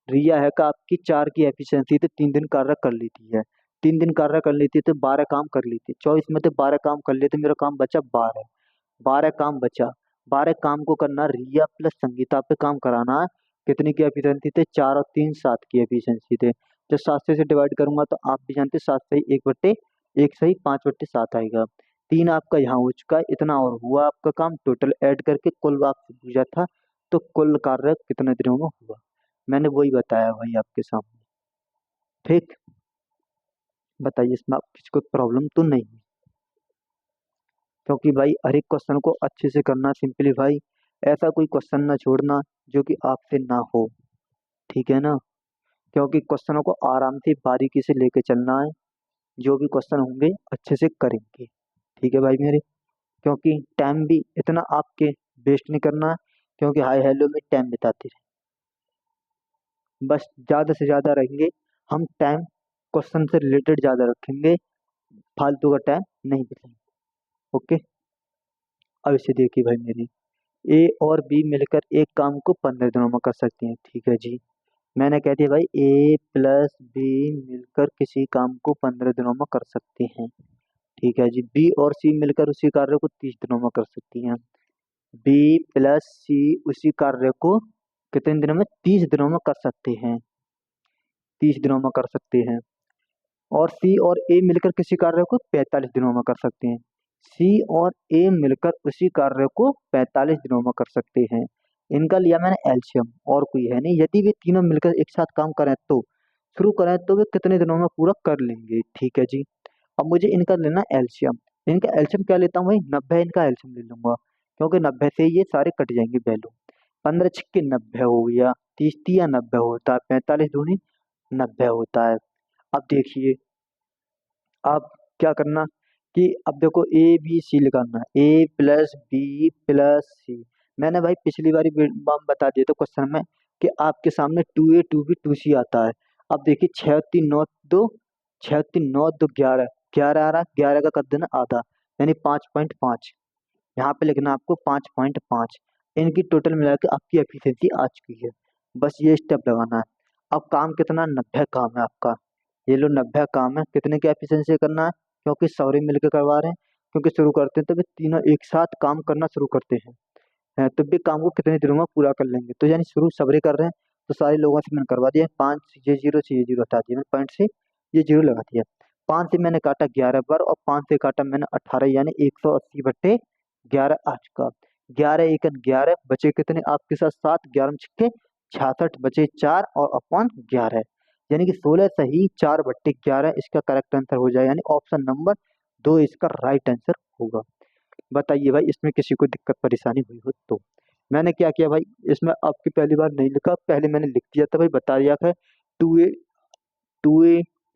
रिया है का आपकी 4 की एफिशिएंसी तो 3 दिन कार्य कर लेती है, 3 दिन कार्य कर लेती है तो 12 काम कर लेती है। 24 में तो 12 काम कर लेते, मेरा काम बचा 12, 12 काम बचा। 12 काम को करना, रिया प्लस संगीता पे काम कराना है। कितनी की एफिशिएंसी थे, 4 और 3 7 की एफिशिएंसी थे। जब 7 से डिवाइड करूंगा तो आप भी जानते 7 सही 1/1 सही 5/7 आएगा। 3 आपका यहाँ हो चुका है, इतना और हुआ आपका काम, टोटल ऐड करके कुल आपसे पूछा था तो कुल कार्य कितने दिनों में हुआ, मैंने वही बताया भाई आपके सामने। ठीक, बताइए इसमें आप किसको प्रॉब्लम तो नहीं, क्योंकि भाई हर एक क्वेश्चन को अच्छे से करना सिंपलीफाई, ऐसा कोई क्वेश्चन ना छोड़ना जो कि आपसे ना हो, ठीक है ना। क्योंकि क्वेश्चनों को आराम से बारीकी से लेके चलना है, जो भी क्वेश्चन होंगे अच्छे से करेंगे, ठीक है भाई मेरे। क्योंकि टाइम भी इतना आपके वेस्ट नहीं करना है, क्योंकि हाई हेलो में टाइम बिताते रहे, बस ज़्यादा से ज़्यादा रहेंगे हम टाइम, क्वेश्चन से रिलेटेड ज़्यादा रखेंगे, फालतू का टाइम नहीं बिताएंगे। ओके, अब इसे देखिए भाई मेरी, ए और बी मिलकर एक काम को 15 दिनों में कर सकते हैं, ठीक है जी। मैंने कह दिया भाई ए प्लस बी मिलकर किसी काम को 15 दिनों में कर सकते हैं। ठीक है जी, बी और सी मिलकर उसी कार्य को 30 दिनों में कर सकती हैं। बी प्लस सी उसी कार्य को कितने दिनों में? 30 दिनों में कर सकते हैं। 30 दिनों में कर सकते हैं। और सी और ए मिलकर किसी कार्य को 45 दिनों में कर सकते हैं। सी और ए मिलकर उसी कार्य को 45 दिनों में कर सकते हैं। इनका लिया मैंने एलसीएम, और कोई है नहीं। यदि वे तीनों मिलकर एक साथ काम करें तो शुरू करें तो वे कितने दिनों में पूरा कर लेंगे? ठीक है जी। अब मुझे इनका लेना एलसीएम। इनका एलसीएम क्या लेता हूँ भाई? 90 इनका एलसीएम ले लूंगा, क्योंकि 90 से ये सारे कट जाएंगे वैल्यू। 15 छक्के 90 हो गया, 30 तिया 90 होता है, 45 दूनी 90 होता है। अब देखिए, अब क्या करना कि अब देखो ए बी सी निकालना है, ए प्लस बी प्लस सी। मैंने भाई पिछली बारी बता दिया था क्वेश्चन में कि आपके सामने 2A 2B 2C आता है। अब देखिए 6 3 9 2, 6 3 9 2 11, 11 आ रहा, 11 का कर देना आधा, यानी 5.5। यहाँ पे लिखना आपको 5.5। इनकी टोटल मिला के आपकी एफिशिएंसी आ चुकी है। बस ये स्टेप लगाना है। अब काम कितना? 90 काम है आपका। ये लो 90 काम है। कितने की एफिशिएंसी करना है? क्योंकि सौरे मिलकर करवा रहे हैं, क्योंकि शुरू करते हैं तो वे तीनों एक साथ काम करना शुरू करते हैं। तो भी काम को कितने दिनों में पूरा कर लेंगे? तो यानी शुरू सबरे कर रहे हैं, तो सारे लोगों से मैंने करवा दिया। 5 ये 0 से ये 0 हटा दिया मैंने, पॉइंट से ये 0 लगा दिया। 5 से मैंने काटा 11 बार, और 5 से काटा मैंने 18, यानी 180/11 आ चुका। 11 1 11 बचे कितने आपके साथ? 7, 11 में छक्के 66, बचे 4 और अपॉन 11, यानी कि 16 सही 4/11 इसका करेक्ट आंसर हो जाए, यानी ऑप्शन नंबर 2 इसका राइट आंसर होगा। बताइए भाई, इसमें किसी को दिक्कत परेशानी हुई हो तो? मैंने क्या किया भाई, इसमें आपकी पहली बार नहीं लिखा, पहले मैंने लिख दिया था भाई, बता दिया था 2A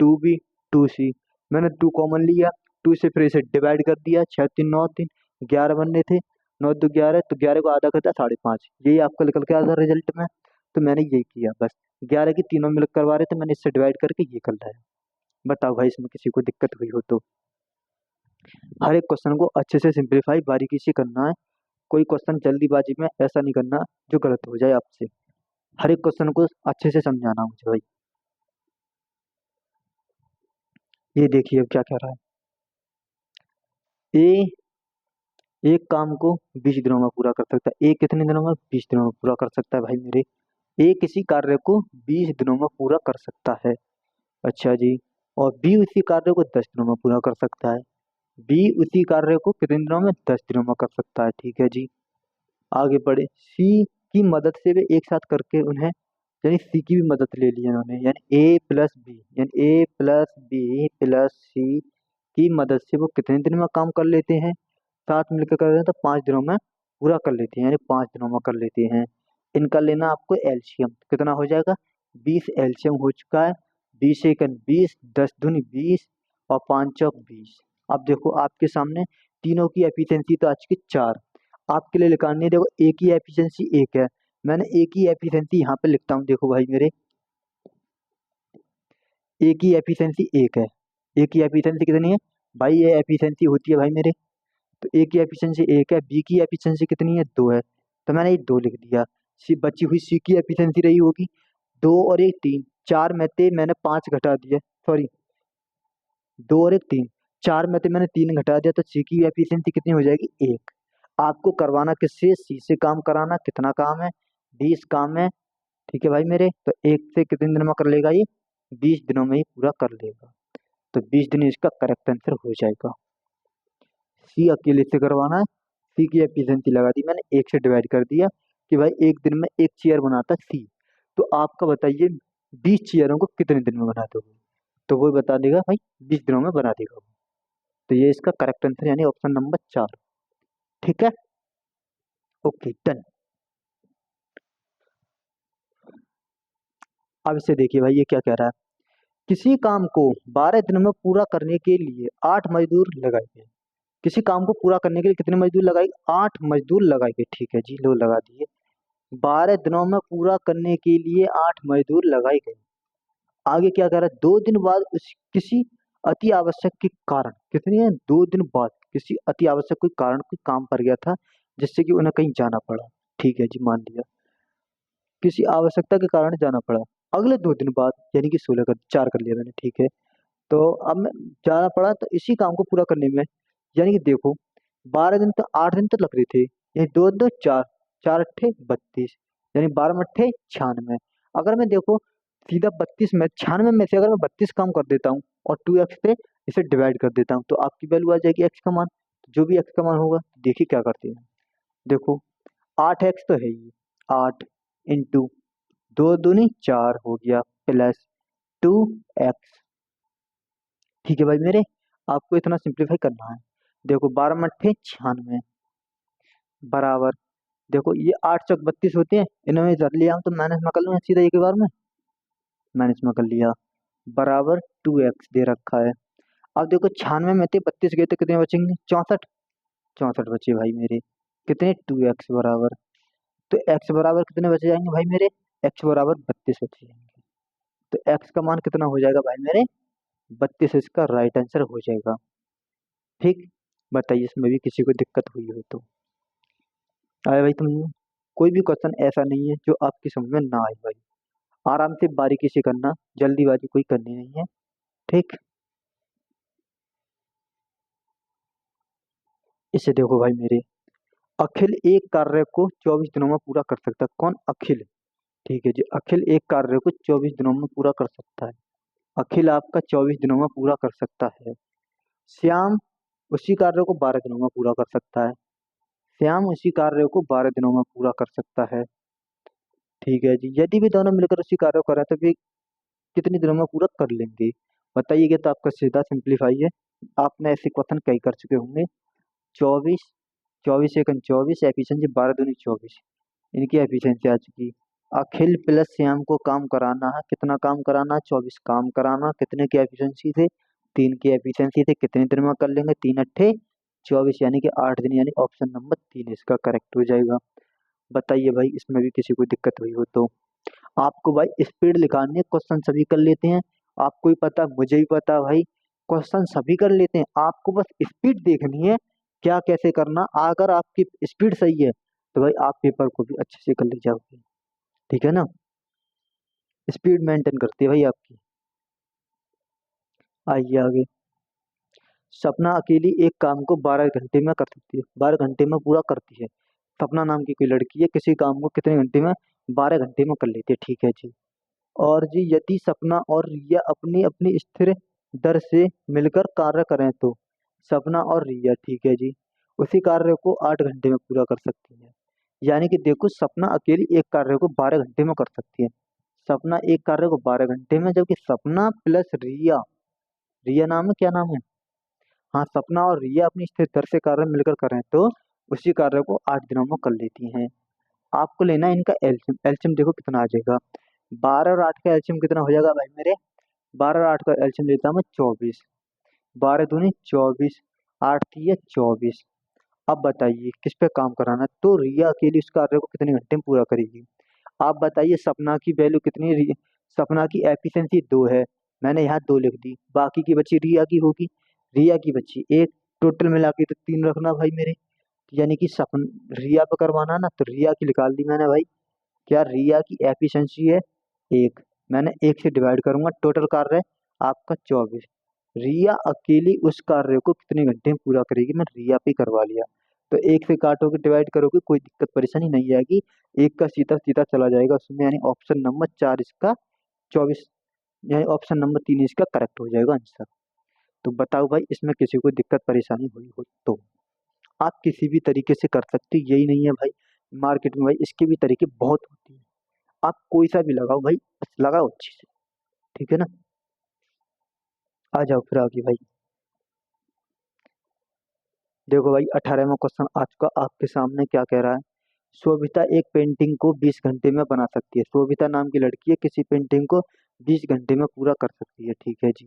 2B 2C। मैंने 2 कॉमन लिया, 2 से फिर इसे डिवाइड कर दिया, 6 3 9 3, 11 बनने थे, 9 2 11, तो 11 को आधा करता 5.5, यही आपका निकल के आधा रिजल्ट में। तो मैंने यही किया बस। 11 की तीनों मिलकर करवा रहे थे, मैंने इससे डिवाइड करके ये कर लाया। बताओ भाई, इसमें किसी को दिक्कत हुई हो तो? हर एक क्वेश्चन को अच्छे से सिंप्लीफाई बारीकी से करना है। कोई क्वेश्चन जल्दीबाजी में ऐसा नहीं करना जो गलत हो जाए आपसे। हर एक क्वेश्चन को अच्छे से समझाना मुझे भाई। ये देखिए अब क्या कह रहा है। ए एक काम को 20 दिनों में पूरा कर सकता है। ए कितने दिनों में? 20 दिनों में पूरा कर सकता है भाई मेरे। ए किसी कार्य को 20 दिनों में पूरा कर सकता है। अच्छा जी। और बी उसी कार्य को 10 दिनों में पूरा कर सकता है। बी उसी कार्य को कितने दिनों में? 10 दिनों में कर सकता है। ठीक है जी। आगे बढ़े। सी की मदद से वे एक साथ करके उन्हें, यानी सी की भी मदद ले ली उन्होंने, यानी ए प्लस बी, यानी ए प्लस बी प्लस सी की मदद से वो कितने दिन में काम कर लेते हैं? साथ मिलकर कर रहे हैं तो 5 दिनों में पूरा कर लेते हैं, यानी 5 दिनों में कर लेते हैं। इनका लेना आपको एलसीएम, कितना हो जाएगा? 20 एलसीएम हो चुका है। 20 1 20, 10 दूनी 20, और 5 चौक 20। अब देखो आपके सामने तीनों की एफिशिएंसी तो आ चुकी 4। आपके लिए निकालनी है, देखो ए की एफिशिएंसी 1 है, मैंने ए की एफिशिएंसी यहाँ पे लिखता हूँ। देखो भाई मेरे, ए की एफिशिएंसी 1 है। ए की एफिशिएंसी कितनी है भाई? ये एफिशिएंसी होती है भाई मेरे, तो ए की एफिशिएंसी 1 है। बी की एफिशिएंसी कितनी है? 2 है, तो मैंने ये 2 लिख दिया। सी बची हुई सी की एफिशिएंसी रही होगी 2 और 1 3, 4 में से मैंने 5 घटा दिया, सॉरी 2 और 1 3, 4 में से मैंने 3 घटा दिया, तो सी की एफिशिएंसी कितनी हो जाएगी? 1। आपको करवाना किससे? सी से काम कराना। कितना काम है? 20 काम है। ठीक है भाई मेरे, तो 1 से कितने दिन में कर लेगा ये? 20 दिनों में ही पूरा कर लेगा। तो 20 दिन इसका करेक्ट आंसर हो जाएगा। सी अकेले से करवाना है। सी की एफिशिएंसी लगा दी मैंने, 1 से डिवाइड कर दिया कि भाई एक दिन में एक चेयर बनाता सी। तो आपका बताइए 20 चेयरों को कितने दिन में बना दोगे? तो वो बता देगा भाई 20 दिनों में बना देगा वो। तो ये इसका करेक्ट आंसर, यानी ऑप्शन नंबर 4। ठीक है, ओके डन। अब इसे देखिए भाई, ये क्या कह रहा है। किसी काम को 12 दिनों में पूरा करने के लिए 8 मजदूर लगाए गए। किसी काम को पूरा करने के लिए कितने मजदूर लगाए? 8 मजदूर लगाए गए। ठीक है जी, लो लगा दिए। 12 दिनों में पूरा करने के लिए 8 मजदूर लगाए गए। आगे क्या कह रहा है? 2 दिन बाद उस किसी अति आवश्यक के कारण, कितने हैं? 2 दिन बाद किसी अति आवश्यक कोई कारण, कोई काम पड़ गया था जिससे कि उन्हें कहीं जाना पड़ा। ठीक है जी, मान लिया किसी आवश्यकता के कारण जाना पड़ा। अगले 2 दिन बाद यानी कि 16 कर 4 कर लिया मैंने, ठीक है। तो अब मैं जाना पड़ा तो इसी काम को पूरा करने में, यानी कि देखो 12 दिन तो 8 दिन तो लग रहे थे, ये दो दो चार, चार अट्ठे 32, यानी 12 अट्ठे 96। अगर मैं देखो सीधा 32 में 96 में से अगर मैं 32 काम कर देता हूँ और 2x पे इसे डिवाइड कर देता हूँ तो आपकी वैल्यू आ जाएगी x का मान। जो भी x का मान होगा देखिए क्या करते हैं। देखो 8x तो है ही, 8 इंटू 2 दूनी 4 हो गया प्लस 2x। ठीक है भाई मेरे, आपको इतना सिंप्लीफाई करना है। देखो 12 मट्ठे 96 बराबर, देखो ये 8 चौक 32 होते हैं, इन्हें मैं इधर लिया हूं तो माइनस में कर लूंगा सीधा एक ही बार में, माइनस में कर लिया, बराबर 2x दे रखा है। अब देखो 96 में थे 32 गए तो कितने बचेंगे, 64, 64 बचे भाई मेरे, कितने 2x बराबर। तो x बराबर कितने बचे जाएंगे भाई मेरे, x बराबर 32 बचे जाएंगे। तो x का मान कितना हो जाएगा भाई मेरे, 32 इसका राइट आंसर हो जाएगा। ठीक, बताइए इसमें भी किसी को दिक्कत हुई हो तो। आए भाई तुम, कोई भी क्वेश्चन ऐसा नहीं है जो आपकी समझ में ना आए भाई, आराम से बारीकी से करना, जल्दीबाजी कोई करनी नहीं है। ठीक, इसे देखो भाई मेरे, अखिल एक कार्य को 24 दिनों में पूरा कर सकता है। कौन, अखिल। ठीक है जी, अखिल एक कार्य को 24 दिनों में पूरा कर सकता है। अखिल आपका 24 दिनों में पूरा कर सकता है। श्याम उसी कार्य को 12 दिनों में पूरा कर सकता है। श्याम उसी कार्य को 12 दिनों में पूरा कर सकता है। ठीक है जी, यदि भी दोनों मिलकर उसी कार्य को करें तो वे कितने दिनों में पूरा कर लेंगे, बताइएगा। तो आपका सीधा सिंप्लीफाई है, आपने ऐसे क्वेश्चन कई कर चुके होंगे। 24, 24 एकम 24, एफिशिएंसी 12 दूनी 24, इनकी एफिशिएंसी आ चुकी। अखिल प्लस श्याम को काम कराना है, कितना काम कराना है, 24 काम कराना। कितने की एफिशिएंसी थे, 3 की एफिशिएंसी थे, कितने दिन में कर लेंगे, 3 अट्ठे 24, यानी कि 8 दिन, यानी ऑप्शन नंबर 3 इसका करेक्ट हो जाएगा। बताइए भाई इसमें भी किसी को दिक्कत हुई हो तो। आपको भाई स्पीड निकालनी है, क्वेश्चन सभी कर लेते हैं, आपको ही पता मुझे भी पता भाई, क्वेश्चन सभी कर लेते हैं, आपको बस स्पीड देखनी है क्या कैसे करना। अगर आपकी स्पीड सही है तो भाई आप पेपर को भी अच्छे से कर ले जाओगे। ठीक है ना, स्पीड मेंटेन करती है भाई आपकी। आइए आगे। सपना अकेली एक काम को 12 घंटे में कर सकती है, 12 घंटे में पूरा करती है। सपना नाम की कोई लड़की है, किसी काम को कितने घंटे में, 12 घंटे में कर लेती है। ठीक है जी। और जी यदि सपना और रिया अपनी अपनी स्थिर दर से मिलकर कार्य करें तो सपना और रिया, ठीक है जी, उसी कार्य को 8 घंटे में पूरा कर सकती है। यानी कि देखो सपना अकेली एक कार्य को 12 घंटे में कर सकती है, सपना एक कार्य को 12 घंटे में, जबकि सपना प्लस रिया, रिया नाम है, क्या नाम है, हाँ सपना और रिया अपनी स्थिर दर से कार्य मिलकर करें तो उसी कार्य को 8 दिनों में कर लेती हैं। आपको लेना है इनका एल्शियम, एल्शियम देखो कितना आ जाएगा, 12 और 8 का एल्शियम कितना हो जाएगा भाई मेरे, 12 और 8 का एल्शियम लेता हूँ मैं 24, 12 दूनी 24, 8 3 या 24। अब बताइए किस पे काम कराना है, तो रिया अकेली इस कार्य को कितने घंटे में पूरा करेगी। आप बताइए सपना की वैल्यू कितनी है, सपना की एफिशिएंसी 2 है, मैंने यहाँ 2 लिख दी, बाकी की बची रिया की होगी, रिया की बची एक, टोटल मिला के तो 3 रखना भाई मेरे। यानी कि सपन रिया पे करवाना ना, तो रिया की निकाल दी मैंने भाई। क्या रिया की एफिशिएंसी है 1, मैंने 1 से डिवाइड करूंगा, टोटल कार्य है आपका 24। रिया अकेली उस कार्य को कितने घंटे में पूरा करेगी, मैं रिया पे करवा लिया। तो 1 से काटोगे डिवाइड करोगे कोई दिक्कत परेशानी नहीं आएगी, 1 का सीधा सीधा चला जाएगा उसमें, यानी ऑप्शन नंबर 4 इसका 24, यानी ऑप्शन नंबर 3 इसका करेक्ट हो जाएगा आंसर। तो बताओ भाई इसमें किसी को दिक्कत परेशानी हुई हो तो। आप किसी भी तरीके से कर सकते हो, यही नहीं है भाई, मार्केट में भाई इसके भी तरीके बहुत होते हैं, आप कोई सा भी लगाओ भाई, बस लगाओ अच्छी से। ठीक है ना, आ जाओ फिर आगे भाई। देखो भाई 18वां क्वेश्चन आज का आपके सामने क्या कह रहा है। शोभिता एक पेंटिंग को 20 घंटे में बना सकती है, शोभिता नाम की लड़की है, किसी पेंटिंग को 20 घंटे में पूरा कर सकती है। ठीक है जी,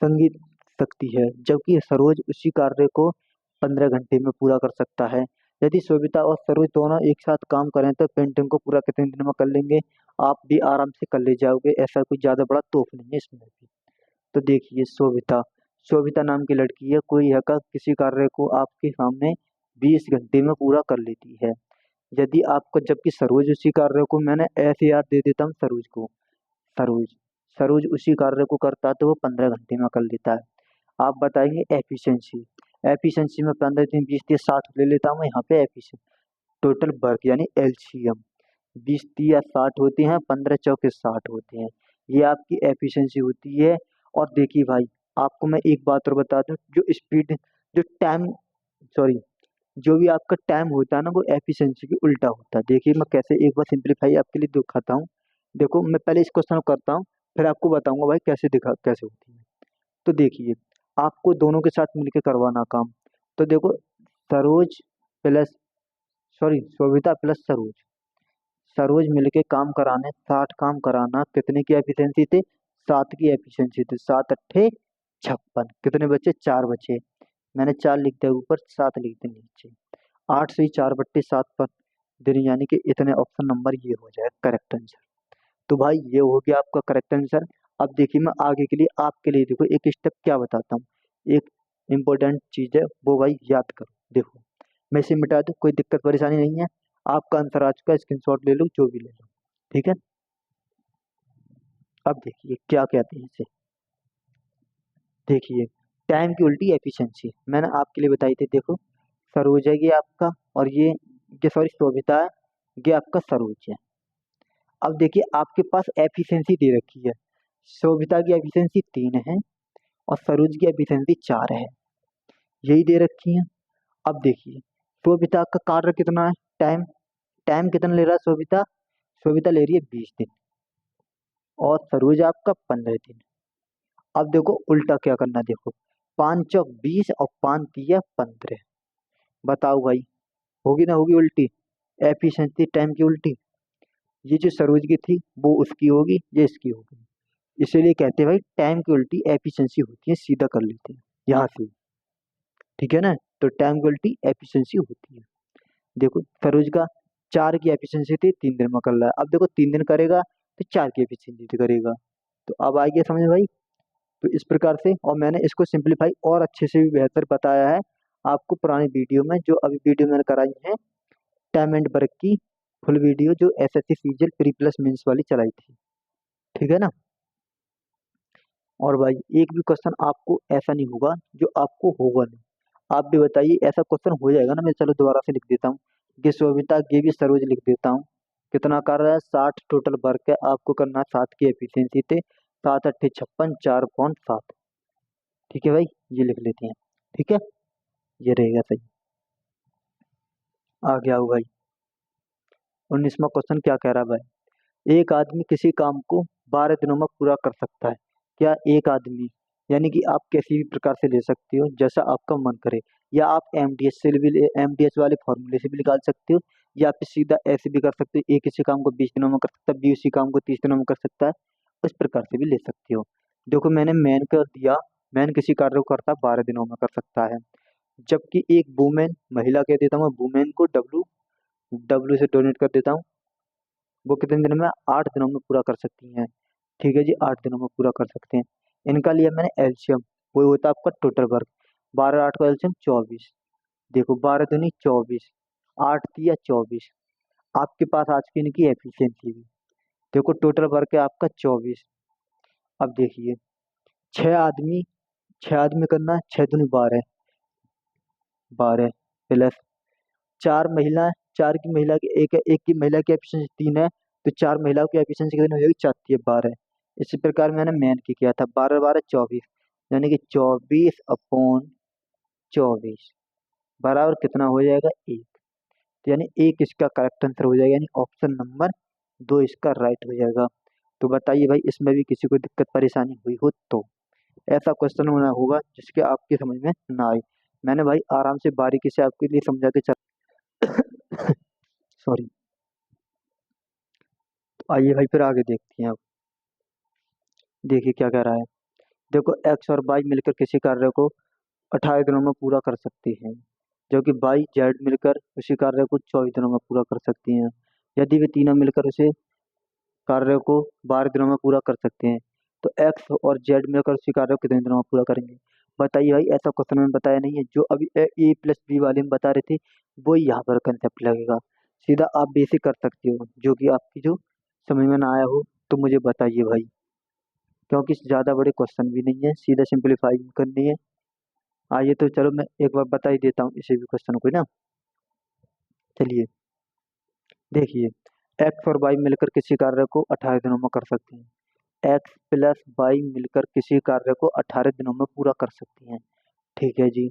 संगीत सकती है, जबकि सरोज उसी कार्य को 15 घंटे में पूरा कर सकता है। यदि शोभिता और सरोज दोनों एक साथ काम करें तो पेंटिंग को पूरा कितने दिन में कर लेंगे, आप भी आराम से कर ले जाओगे, ऐसा कोई ज्यादा बड़ा तोफ नहीं है इसमें भी। तो देखिए शोभिता, शोभिता नाम की लड़की है, कोई है का किसी कार्य को आपके सामने 20 घंटे में पूरा कर लेती है। यदि आपको, जबकि सरोज उसी कार्य को, मैंने ऐसे याद दे देता हूँ सरोज को, सरोज। सरोज उसी कार्य को करता है तो वो 15 घंटे में कर लेता है। आप बताइए एफिशिएंसी। एफिशिएंसी में 15 3 20 30 60 ले लेता हूँ यहाँ पे एफिशिएंसी। टोटल वर्क यानी एलसीएम 20 30 60 होते हैं, 15 चौके 60 होते हैं। ये आपकी एफिशिएंसी होती है। और देखिए भाई, आपको मैं एक बात और बता दूं, जो स्पीड, जो टाइम, सॉरी, जो भी आपका टाइम होता है ना वो एफिशिएंसी के उल्टा होता है। देखिए मैं कैसे एक बार सिंपलीफाई आपके लिए दिखाता हूँ। देखो मैं पहले इस क्वेश्चन को करता हूँ, फिर आपको बताऊंगा भाई कैसे दिखा कैसे होती है। तो देखिए, आपको दोनों के साथ मिलकर करवाना काम। तो देखो, Saroj plus, sorry, Shobhita plus Saroj, Saroj मिलके काम कराने 60 काम कराना, कितने की एफिशिएंसी थे? 7 की एफिशिएंसी थी। 7 अट्ठे 56, कितने बचे? 4 बचे। मैंने 4 लिख दिया ऊपर, 7 लिख दिया नीचे। 8 से ही 4/7 पर देनी, यानी कि इतने ऑप्शन नंबर ये हो जाए करेक्ट आंसर। तो भाई ये हो गया आपका करेक्ट आंसर। अब देखिए मैं आगे के लिए आपके लिए देखो एक स्टेप क्या बताता हूँ। एक इम्पोर्टेंट चीज है वो भाई याद करो। देखो मैं इसे मिटा दूँ, कोई दिक्कत परेशानी नहीं है। आपका आंसर आ चुका है, स्क्रीनशॉट ले लो, जो भी ले लो, ठीक है। अब देखिए क्या कहते हैं इसे। देखिए, टाइम की उल्टी एफिशिएंसी मैंने आपके लिए बताई थी। देखो, सरोज है ये आपका, और ये सॉरी शोभिता है, ये आपका सरोज है। अब देखिए आपके पास एफिशिएंसी दे रखी है। शोभिता की एफिशिएंसी 3 है और सरोज की एफिशिएंसी 4 है, यही दे रखी है। अब देखिए, शोभिता का कार्य कितना है? टाइम, टाइम कितना ले रहा है शोभिता? शोभिता ले रही है 20 दिन, और सरोज आपका 15 दिन। अब देखो उल्टा क्या करना है। देखो, 5 चौक 20 और 5 तिया 15। बताओ भाई, होगी ना होगी उल्टी? एफिशिएंसी टाइम की उल्टी। ये जो सरोज की थी वो उसकी होगी, ये इसकी होगी। इसीलिए कहते हैं भाई टाइम की उल्टी एफिशिएंसी होती है। सीधा कर लेते हैं यहाँ से, ठीक है ना। तो टाइम की उल्टी एफिशिएंसी होती है। देखो सरोज का 4 की एफिशिएंसी थी, 3 दिन में कर रहा है। अब देखो 3 दिन करेगा तो 4 की एफिशिएंसी करेगा। तो अब आ गया समझ में भाई। तो इस प्रकार से, और मैंने इसको सिंपलीफाई और अच्छे से भी बेहतर बताया है आपको पुरानी वीडियो में, जो अभी वीडियो मैंने कराई है टाइम एंड वर्क की फुल वीडियो, जो SSC CGL pre plus mains वाली चलाई थी, ठीक है ना। और भाई एक भी क्वेश्चन आपको ऐसा नहीं होगा जो आपको होगा नहीं। आप भी बताइए, ऐसा क्वेश्चन हो जाएगा ना। मैं चलो दोबारा से लिख देता हूँ, ये शोभिता ये भी सरोज लिख देता हूँ। कितना कर रहा है? 60 टोटल वर्क है, आपको करना है 7 की एफिशिएंसी थे। 7 अट्ठे 56, 4/7। ठीक है भाई, ये लिख लेते हैं, ठीक है, ये रहेगा सही। आ गया हो भाई 19वां क्वेश्चन। क्या कह रहा है भाई? एक आदमी किसी काम को 12 दिनों में पूरा कर सकता है। क्या एक आदमी, यानी कि आप किसी भी प्रकार से ले सकते हो जैसा आपका मन करे, या आप एमडीएस से भी एमडीएस वाले फॉर्मूले से भी निकाल सकते हो, या फिर सीधा ऐसे भी कर सकते हो, एक किसी काम को 20 दिनों में कर सकता है, बी उसी काम को 30 दिनों में कर सकता है। उस प्रकार से भी ले सकते हो। देखो मैंने मैन कर दिया, मैन किसी कार्य को करता 12 दिनों में कर सकता है। जबकि एक वुमेन, महिला कह देता हूँ, वुमेन को डब्लू, डब्लू से डोनेट कर देता हूँ, वो कितने दिन में? 8 दिनों में पूरा कर सकती हैं। ठीक है जी, 8 दिनों में पूरा कर सकते हैं। इनका लिया मैंने एल्शियम, वो होता है आपका टोटल वर्क। 12 8 का एल्शियम 24। देखो 12 दूनी 24, 8 तिया 24। आपके पास आज की इनकी एफिशिएंसी भी देखो, टोटल वर्क है आपका 24। अब देखिए, 6 आदमी, 6 आदमी करना है, 6 दूनी 12, 12 प्लस 4 महिला, 4 की महिला की एक की महिला की एफिशिएंसी 3 है, तो 4 महिलाओं की एफिशिएंसी कितनी हो जाएगी? 4 तिया 12। इसी प्रकार मैंने मेन की किया था, 12 12 24, यानी कि 24/24 बराबर कितना हो जाएगा? 1। तो यानी 1 इसका करेक्ट आंसर हो जाएगा, यानी ऑप्शन नंबर 2 इसका राइट हो जाएगा। तो बताइए भाई, इसमें भी किसी को दिक्कत परेशानी हुई हो तो ऐसा क्वेश्चन होना होगा जिसके आपकी समझ में ना आए। मैंने भाई आराम से बारीकी से आपके लिए समझा के चल सॉरी। तो आइए भाई फिर आगे देखते हैं। अब देखिए क्या कह रहा है। देखो एक्स और वाई मिलकर किसी कार्य को 18 दिनों में पूरा कर सकती हैं, जबकि वाई जेड मिलकर उसी कार्य को 24 दिनों में पूरा कर सकती हैं। यदि वे तीनों मिलकर उसे कार्य को 12 दिनों में पूरा कर सकते हैं, तो एक्स और जेड मिलकर उसी कार्य को कितने दिनों में पूरा करेंगे? बताइए भाई, ऐसा क्वेश्चन में बताया नहीं है। जो अभी ए प्लस बी वाले में बता रहे थे, वो यहाँ पर कंसेप्ट लगेगा। सीधा आप बेसिक कर सकते हो, जो कि आपकी जो समझ में ना आया हो तो मुझे बताइए भाई, क्योंकि ज़्यादा बड़े क्वेश्चन भी नहीं है, सीधा सिंपलीफाई करनी है। आइए तो चलो मैं एक बार बता ही देता हूँ इसे भी क्वेश्चन को ना। चलिए देखिए, एक्स और वाई मिलकर किसी कार्य को 18 दिनों में कर सकते हैं। एक्स प्लस वाई मिलकर किसी कार्य को 18 दिनों में पूरा कर सकती हैं। ठीक है जी।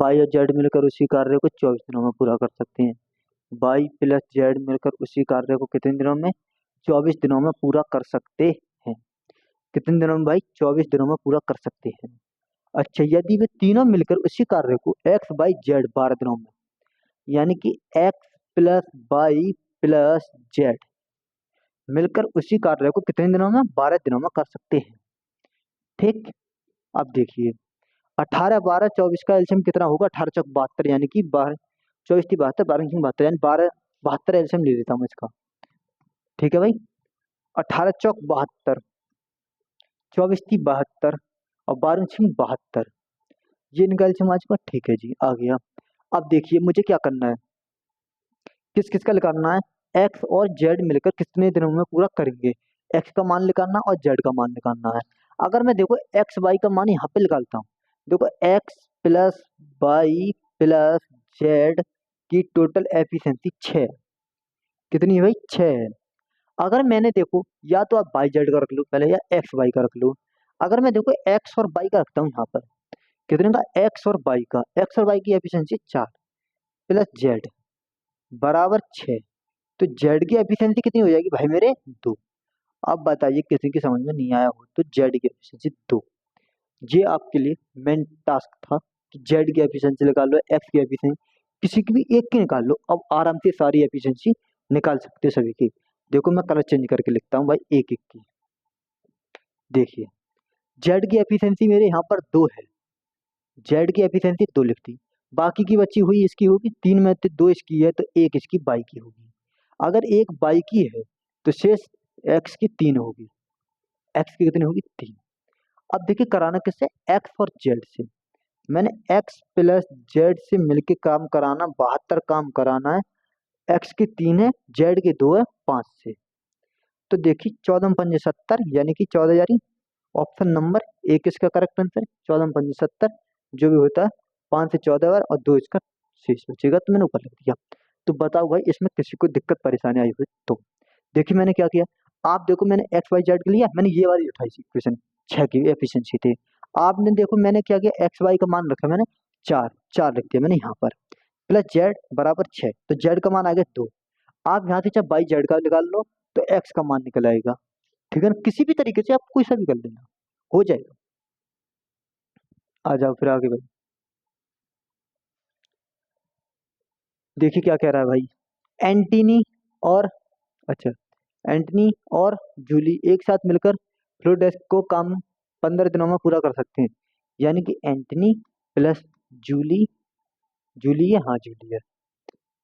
वाई और जेड मिलकर उसी कार्य को 24 दिनों में पूरा कर सकते हैं। वाई प्लस जेड मिलकर उसी कार्य को कितने दिनों में? 24 दिनों में पूरा कर सकते हैं। कितने दिनों में भाई? 24 दिनों में पूरा कर सकते हैं। अच्छा, यदि वे तीनों मिलकर उसी कार्य को एक्स वाई जेड 12 दिनों में, यानी कि X plus Y plus Z मिलकर उसी कार्य को कितने दिनों में? 12 दिनों में कर सकते हैं। ठीक। अब देखिए, 18 12 24 का एलसीएम कितना होगा? 18 चौक 72, यानी कि 12 24 थी 72, 12 की 72, यानी 12 72 एलसीएम ले लेता हूँ इसका। ठीक है भाई। 18 चौक 72, 24 थी 72 और 12 छीन 72, ये इनका एलसीएम आ चुका। ठीक है जी, आ गया। अब देखिए मुझे क्या करना है, किस किस का निकालना है? एक्स और जेड मिलकर कितने दिनों में पूरा करेंगे? एक्स का मान निकालना और जेड का मान निकालना है। अगर मैं देखो एक्स वाई का मान यहाँ पे निकालता हूँ, देखो x plus Y plus z की टोटल एफिशिएंसी 6। कितनी है भाई? 6 है। अगर मैंने देखो, या तो आप वाई जेड का रख लो पहले, या एक्स वाई का रख लो। अगर मैं देखो एक्स और वाई का रखता हूँ यहाँ पर, कितने का? एक्स और वाई का, एक्स और वाई की एफिशिएंसी 4 प्लस जेड बराबर 6। तो जेड की एफिशिएंसी कितनी हो जाएगी भाई मेरे? 2। अब बताइए किसी की समझ में नहीं आया हो तो जेड की एफिशिएंसी 2। ये आपके लिए मेन टास्क था कि जेड की एफिशिएंसी निकाल लो, एक्स की एफिशिएंसी, किसी की भी एक की निकाल लो। अब आराम से सारी एफिशिएंसी निकाल सकते हो सभी की। देखो मैं कलर चेंज करके लिखता हूँ भाई एक एक की। देखिए, जेड की एफिशिएंसी मेरे यहाँ पर 2 है, जेड की एफिशिएंसी 2 लिखती, बाकी की बची हुई इसकी होगी 3 में से 2 इसकी है तो एक इसकी बाई की होगी। अगर एक बाई की है तो शेष एक्स की 3 होगी। एक्स की कितनी होगी? 3। अब देखिए कराना किससे? एक्स और जेड से। मैंने एक्स प्लस जेड से मिलके काम कराना, 72 काम कराना है। एक्स की 3 है, जेड की 2 है, 5 से। तो देखिए 14 पंजे 70, यानी कि 14 जारी। ऑप्शन नंबर एक इसका करेक्ट आंसर, 14 पंजे 70 जो भी होता है। 5 से 14 बार और 2 इसका शेष बचेगा, तो मैंने ऊपर लिख दिया। तो बताओ भाई इसमें किसी को दिक्कत परेशानी आई हुई तो? देखिए मैंने क्या किया, आप देखो मैंने एक्स वाई जेड के लिया, मैंने ये वाली उठाई थी इक्वेशन, 6 की एफिशिएंसी थी। आपने देखो मैंने क्या किया, एक्स वाई का मान रखा मैंने 4, 4 लिख दिया मैंने यहाँ पर, प्लस जेड बराबर 6, तो जेड का मान आ गया 2। आप यहाँ से चाहे बाई जेड का निकाल लो तो एक्स का मान निकल आएगा। ठीक है ना, किसी भी तरीके से आप कोई सा भी कर लेना, हो जाएगा। आ जाओ फिर आगे भाई। देखिए क्या कह रहा है भाई, एंटीनी और, अच्छा, एंटनी और जूली एक साथ मिलकर फ्लोडेस्क को काम 15 दिनों में पूरा कर सकते हैं। यानी कि एंटनी प्लस जूली, जूली है, हाँ जूली है,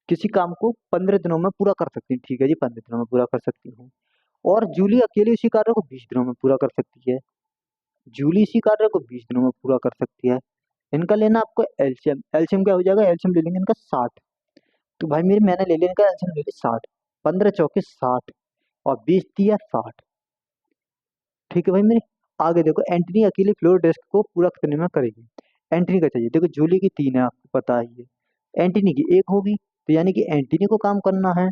किसी काम को 15 दिनों में पूरा कर सकती है। ठीक है जी, 15 दिनों में पूरा कर सकती हूँ। और जूली अकेले उसी कार्य को 20 दिनों में पूरा कर सकती है। जूली इसी कार्य को 20 दिनों में पूरा कर सकती है। इनका लेना आपको एल्शियम, एल्शियम क्या हो जाएगा? एल्शियम ले लेंगे इनका 60। तो भाई मेरे मैंने ले लिया इनका एल्शियम, ले लिया 60, 15 चौके 60 और 20 दिया 60। ठीक है भाई मेरे। आगे देखो, एंटनी अकेली फ्लोर डेस्क को पूरा करने में करेगी। एंटनी का चाहिए, देखो जूली की 3 है आपको पता ही है, एंटनी की 1 होगी, तो यानी कि एंटनी को काम करना है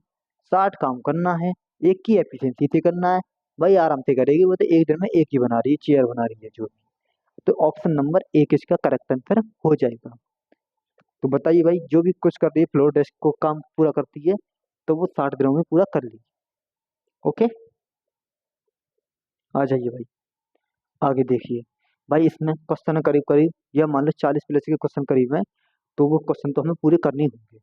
60 काम करना है, एक की एफिशिएंसी से करना है। भाई आराम से करेगी वो, तो एक दिन में एक ही बना रही है, चेयर बना रही है जो भी। तो ऑप्शन नंबर एक इसका करेक्ट आंसर हो जाएगा। तो बताइए भाई, जो भी कुछ कर रही है फ्लोर डेस्क को काम पूरा करती है, तो वो 60 दिनों में पूरा कर ली। ओके, आ जाइए भाई आगे देखिए। भाई इसमें क्वेश्चन करीब करीब, या मान लो 40 प्लस के क्वेश्चन करीब है, तो वो क्वेश्चन तो हमें पूरे करने होंगे।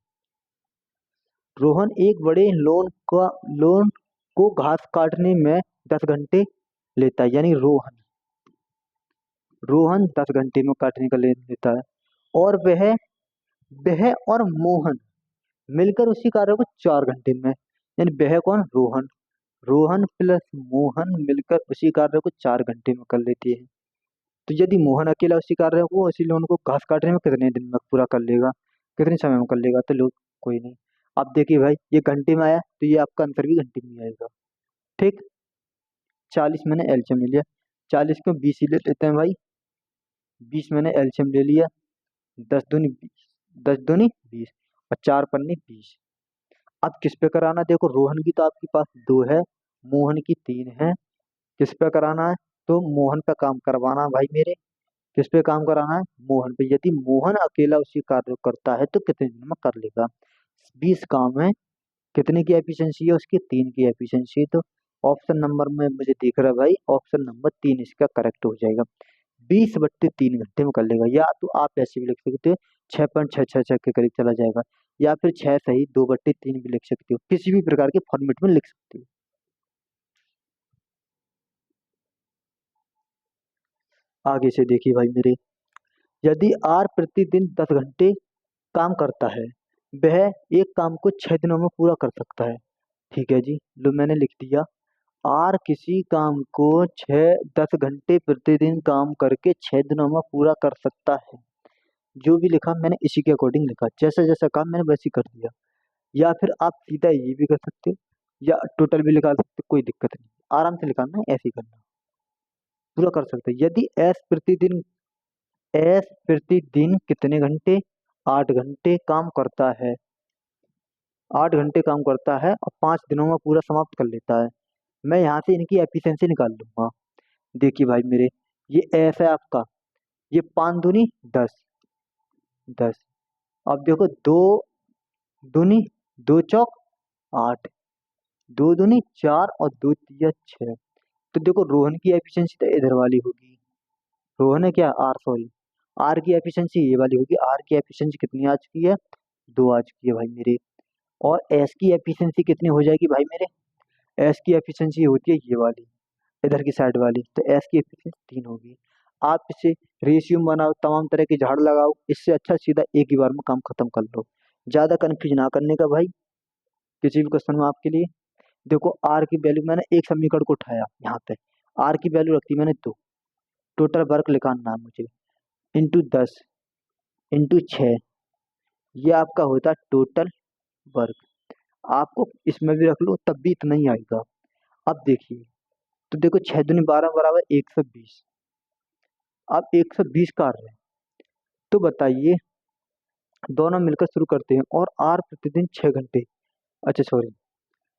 रोहन एक बड़े लोन को घास काटने में 10 घंटे लेता है, यानी रोहन रोहन 10 घंटे में काटने का लेता है। और वह वह और मोहन मिलकर उसी कार्य को 4 घंटे में, यानी वह कौन? रोहन, रोहन प्लस मोहन मिलकर उसी कार्य को 4 घंटे में कर लेती है। तो यदि मोहन अकेला उसी कार्य को, उसी लोन को घास काटने में कितने दिन में पूरा कर लेगा, कितने समय में कर लेगा? तो लोग कोई नहीं। अब देखिए भाई, ये घंटे में आया तो ये आपका आंसर भी घंटे में ही आएगा। ठीक। 40 मैंने एलसीएम ले लिया, 40 को 20 ही ले लेते हैं भाई, 20 मैंने एलसीएम ले लिया, 10 दूनी 20, 10 दूनी 20 और 4 पन्नी 20। अब किस पे कराना, देखो रोहन की तो आपके पास 2 है, मोहन की 3 है, किस पे कराना है, तो मोहन पे काम करवाना है भाई मेरे। किस पे काम कराना है, मोहन पे। यदि मोहन अकेला उसी कार्य को करता है तो कितने दिन में कर लेगा, 20 काम है, कितने की एफिशिएंसी है उसकी, 3 की एफिशिएंसी है। तो ऑप्शन नंबर में मुझे दिख रहा है भाई, ऑप्शन नंबर 3 इसका करेक्ट हो जाएगा, 20/3 घंटे में कर लेगा। या तो आप ऐसे भी लिख सकते हो 6.666 के करीब चला जाएगा, या फिर 6 सही 2/3 भी लिख सकते हो, किसी भी प्रकार के फॉर्मेट में लिख सकते हो। आगे से देखिए भाई मेरे, यदि आर प्रतिदिन 10 घंटे काम करता है, वह एक काम को 6 दिनों में पूरा कर सकता है। ठीक है जी, लो मैंने लिख दिया, आर किसी काम को 10 घंटे प्रतिदिन काम करके 6 दिनों में पूरा कर सकता है। जो भी लिखा मैंने इसी के अकॉर्डिंग लिखा, जैसा जैसा काम मैंने वैसे ही कर दिया। या फिर आप सीधा ये भी कर सकते हो, या टोटल भी निकाल सकते हो, कोई दिक्कत नहीं, आराम से निकालना है, ऐसे ही करना, पूरा कर सकते हैं। यदि एस प्रतिदिन कितने घंटे, 8 घंटे काम करता है, 8 घंटे काम करता है और 5 दिनों में पूरा समाप्त कर लेता है, मैं यहाँ से इनकी एफिशिएंसी निकाल लूंगा। देखिए भाई मेरे, ये एस है आपका, ये 5 दूनी 10, 10। अब देखो, 2 दूनी 2 चौक 8, 2 दूनी 4 और 2 तिया 6। तो देखो रोहन की एफिशिएंसी तो इधर वाली होगी, रोहन है क्या, आर सॉरी, आर की एफिशिएंसी ये वाली होगी। आर की एफिशिएंसी कितनी आ चुकी है, 2 आ चुकी है भाई मेरे। और एस की एफिशिएंसी कितनी हो जाएगी भाई मेरे, एस की एफिशिएंसी होती है ये वाली, इधर की साइड वाली, तो एस की एफिशिएंसी 3 होगी। आप इसे रेशियो बनाओ, तमाम तरह के झाड़ लगाओ, इससे अच्छा सीधा एक ही बार में काम खत्म कर लो, ज्यादा कंफ्यूज ना करने का भाई किसी भी क्वेश्चन में आपके लिए। देखो आर की वैल्यू, मैंने एक समीकरण को उठाया यहाँ पे, आर की वैल्यू रखी मैंने 2, टोटल वर्क निकालना है मुझे, ×10 × 6, ये आपका होता है टोटल वर्क। आपको इसमें भी रख लो तब भी इतना ही आएगा। अब देखिए, तो देखो 6 दूनी 12 बराबर 120, अब 120 कार्य है, तो बताइए, दोनों मिलकर शुरू करते हैं, और आर प्रतिदिन 6 घंटे, अच्छा सॉरी,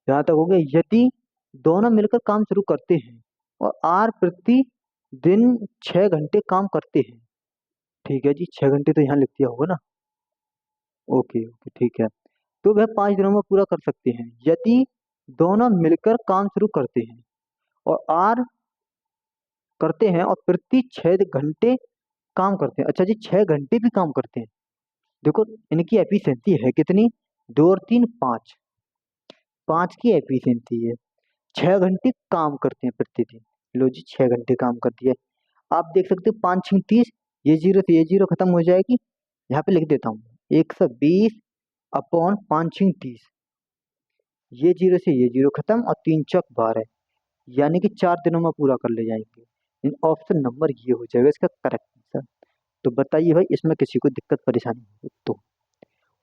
यहाँ तक हो गया। यदि दोनों मिलकर काम शुरू करते हैं और आर प्रति दिन 6 घंटे काम करते हैं, ठीक है जी, 6 घंटे तो यहाँ लिख दिया होगा ना, ओके ओके ठीक है, तो वह 5 दिनों में पूरा कर सकते हैं, यदि दोनों मिलकर काम शुरू करते हैं और आर करते हैं और प्रति 6 घंटे काम करते हैं। अच्छा जी, 6 घंटे भी काम करते हैं, देखो इनकी एफिशिएंसी है कितनी, 2 और 3 5, 5 की एफिशिएंसी है, 6 घंटे काम करते हैं प्रतिदिन। लो जी 6 घंटे काम कर दिया, आप देख सकते हो 5×6 = 30, ये जीरो से ये जीरो खत्म हो जाएगी, यहाँ पे लिख देता हूँ 120/5×30, ये जीरो से ये जीरो खत्म और 3 × 4 = 12, यानी कि 4 दिनों में पूरा कर ले जाएंगे। इन ऑप्शन नंबर ये हो जाएगा इसका करेक्ट आंसर। तो बताइए भाई, इसमें किसी को दिक्कत परेशानी हो तो